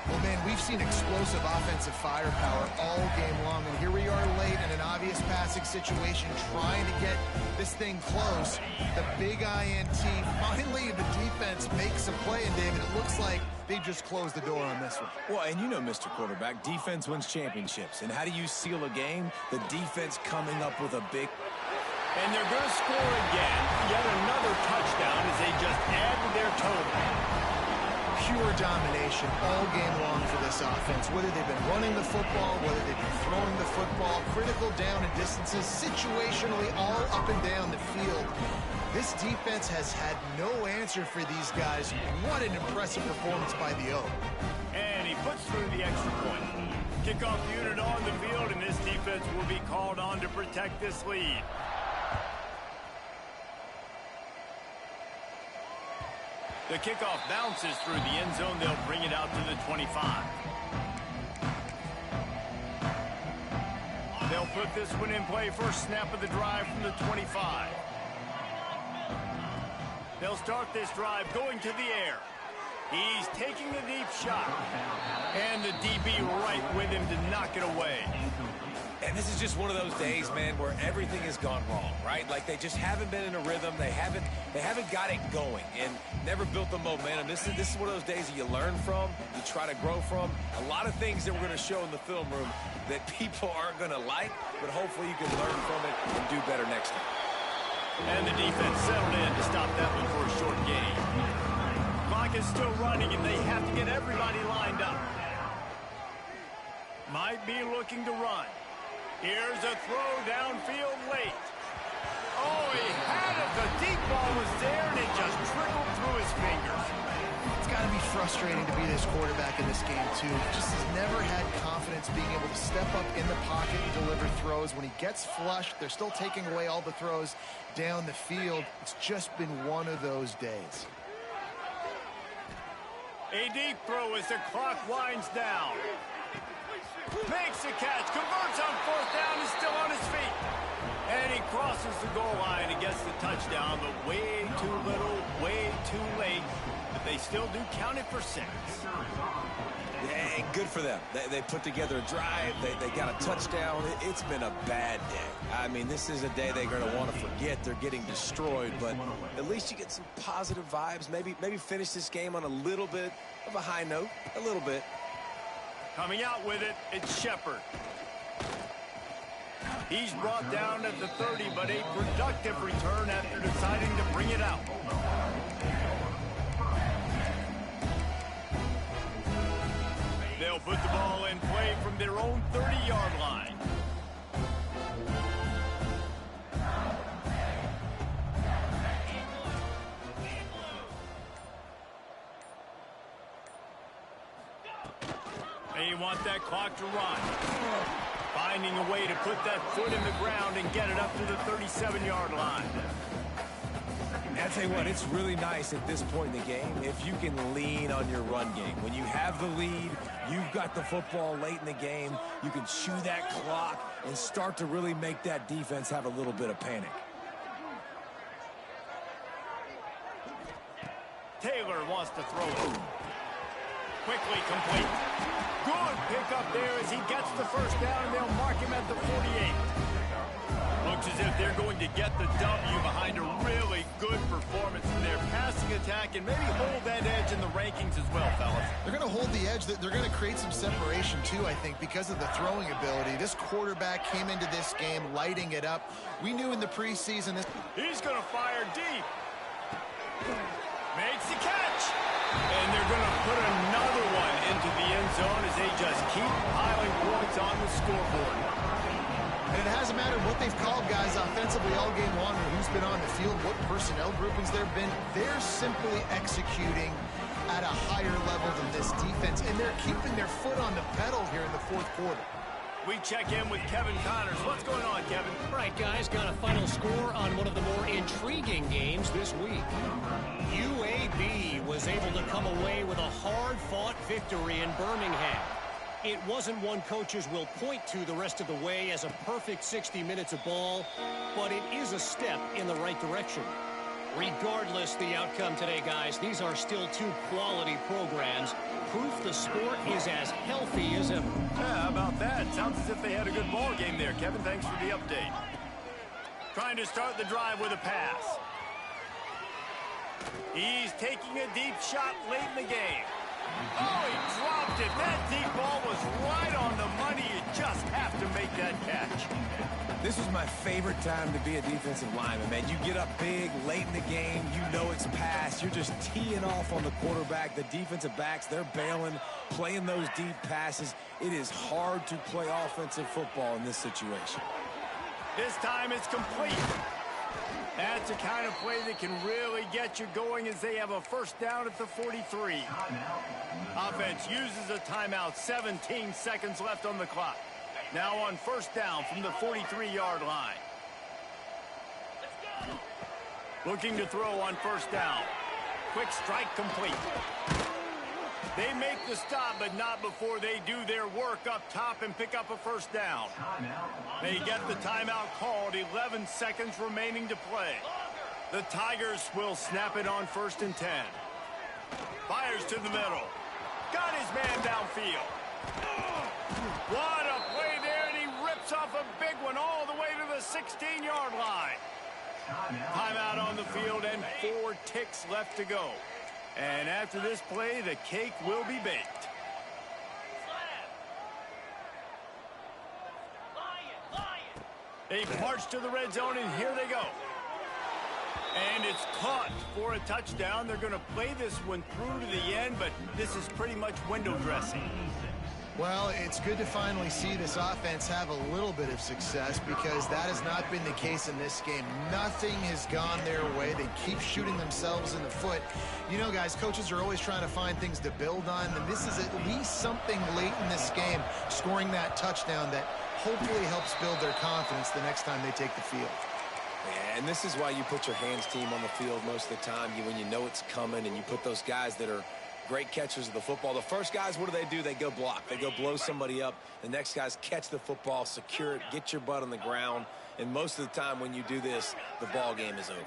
Well, man, we've seen explosive offensive firepower all game long, and here we are late in an obvious passing situation trying to get this thing close. The big INT, finally the defense makes a play, and David, it looks like they just closed the door on this one. Well, and you know, Mr. Quarterback, defense wins championships. And how do you seal a game? The defense coming up with a big... And they're going to score again. Yet another touchdown as they just add to their total. Pure domination all game long for this offense. Whether they've been running the football, whether they've been throwing the football, critical down and distances, situationally all up and down the field. This defense has had no answer for these guys. What an impressive performance by the O. And he puts through the extra point. Kickoff unit on the field, and this defense will be called on to protect this lead. The kickoff bounces through the end zone. They'll bring it out to the 25. They'll put this one in play. First snap of the drive from the 25. They'll start this drive going to the air. He's taking a deep shot. And the DB right with him to knock it away. And this is just one of those days, man, where everything has gone wrong, right? Like they just haven't been in a rhythm. They haven't got it going and never built the momentum. This is one of those days that you learn from, you try to grow from. A lot of things that we're going to show in the film room that people aren't going to like, but hopefully you can learn from it and do better next time. And the defense settled in to stop that one for a short gain. Clock is still running, and they have to get everybody lined up. Might be looking to run. Here's a throw downfield late. Oh, he had it. The deep ball was there, and it just trickled through his fingers. It's got to be frustrating to be this quarterback in this game, too. He just has never had confidence being able to step up in the pocket and deliver throws. When he gets flushed, they're still taking away all the throws down the field. It's just been one of those days. A deep throw as the clock winds down. Makes the catch, converts on fourth down, is still on his feet. And he crosses the goal line and gets the touchdown, but way too little, way too late. But they still do count it for 6. Yeah, good for them. They put together a drive. They got a touchdown. It's been a bad day. I mean, this is a day they're going to want to forget. They're getting destroyed, but at least you get some positive vibes. Maybe finish this game on a little bit of a high note, a little bit. Coming out with it, it's Shepard. He's brought down at the 30, but a productive return after deciding to bring it out. They'll put the ball in play from their own 30-yard line. They want that clock to run. Finding a way to put that foot in the ground and get it up to the 37-yard line. I'll tell you what, it's really nice at this point in the game if you can lean on your run game. When you have the lead, you've got the football late in the game, you can chew that clock and start to really make that defense have a little bit of panic. Taylor wants to throw it. Quickly complete. Good pickup there as he gets the first down, and they'll mark him at the 48. Looks as if they're going to get the W behind a really good performance in their passing attack and maybe hold that edge in the rankings as well, fellas. They're going to hold the edge. They're going to create some separation, too, I think, because of the throwing ability. This quarterback came into this game lighting it up. We knew in the preseason this... He's going to fire deep. Makes the catch. And they're going to put another one into the end zone as they just keep piling points on the scoreboard. And it hasn't mattered what they've called guys offensively all game long or who's been on the field, what personnel groupings there have been. They're simply executing at a higher level than this defense, and they're keeping their foot on the pedal here in the fourth quarter. We check in with Kevin Connors. What's going on, Kevin? All right, guys, got a final score on one of the more intriguing games this week. UAB was able to come away with a hard-fought victory in Birmingham. It wasn't one coaches will point to the rest of the way as a perfect 60 minutes of ball, but it is a step in the right direction. Regardless the outcome today, guys, these are still two quality programs. Proof the sport is as healthy as ever. Yeah, how about that? Sounds as if they had a good ball game there. Kevin, thanks for the update. Trying to start the drive with a pass. He's taking a deep shot late in the game. Oh, he dropped it. That deep ball was right on the money. You just have to make that catch. This was my favorite time to be a defensive lineman, man. You get up big, late in the game, you know it's past. You're just teeing off on the quarterback. The defensive backs, they're bailing, playing those deep passes. It is hard to play offensive football in this situation. This time it's complete. That's the kind of play that can really get you going as they have a first down at the 43. Offense uses a timeout, 17 seconds left on the clock. Now on first down from the 43-yard line. Looking to throw on first down. Quick strike complete. They make the stop, but not before they do their work up top and pick up a first down. They get the timeout called, 11 seconds remaining to play. The Tigers will snap it on first and 10. Fires to the middle. Got his man downfield. What a play there, and he rips off a big one all the way to the 16-yard line. Timeout on the field and 4 ticks left to go. And after this play, the cake will be baked. They march to the red zone, and here they go. And it's caught for a touchdown. They're going to play this one through to the end, but this is pretty much window dressing. Well, it's good to finally see this offense have a little bit of success because that has not been the case in this game. Nothing has gone their way. They keep shooting themselves in the foot. You know, guys, coaches are always trying to find things to build on, and this is at least something late in this game, scoring that touchdown that hopefully helps build their confidence the next time they take the field. Yeah, and this is why you put your hands team on the field most of the time, when you know it's coming, and you put those guys that are great catchers of the football. The first guys, what do? They go block. They go blow somebody up. The next guys catch the football, secure it, get your butt on the ground. And most of the time when you do this, the ball game is over.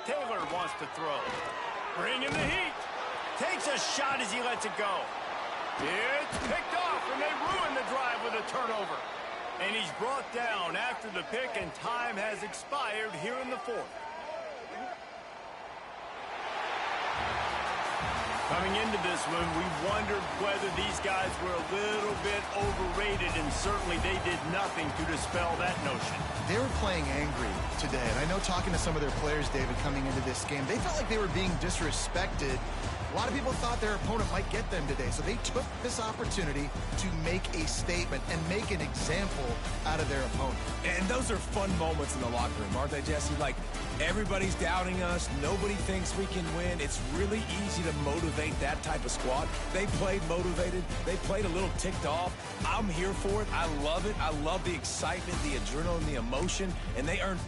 Taylor wants to throw. Bring in the heat. Takes a shot as he lets it go. It's picked off, and they ruin the drive with a turnover. And he's brought down after the pick, and time has expired here in the fourth. Coming into this one, we wondered whether these guys were a little bit overrated, and certainly they did nothing to dispel that notion. They were playing angry today, and I know talking to some of their players, David, coming into this game, they felt like they were being disrespected. A lot of people thought their opponent might get them today, so they took this opportunity to make a statement and make an example out of their opponent. And those are fun moments in the locker room, aren't they, Jesse? Like, everybody's doubting us. Nobody thinks we can win. It's really easy to motivate that type of squad. They played motivated. They played a little ticked off. I'm here for it. I love it. I love the excitement, the adrenaline, the emotion, and they earned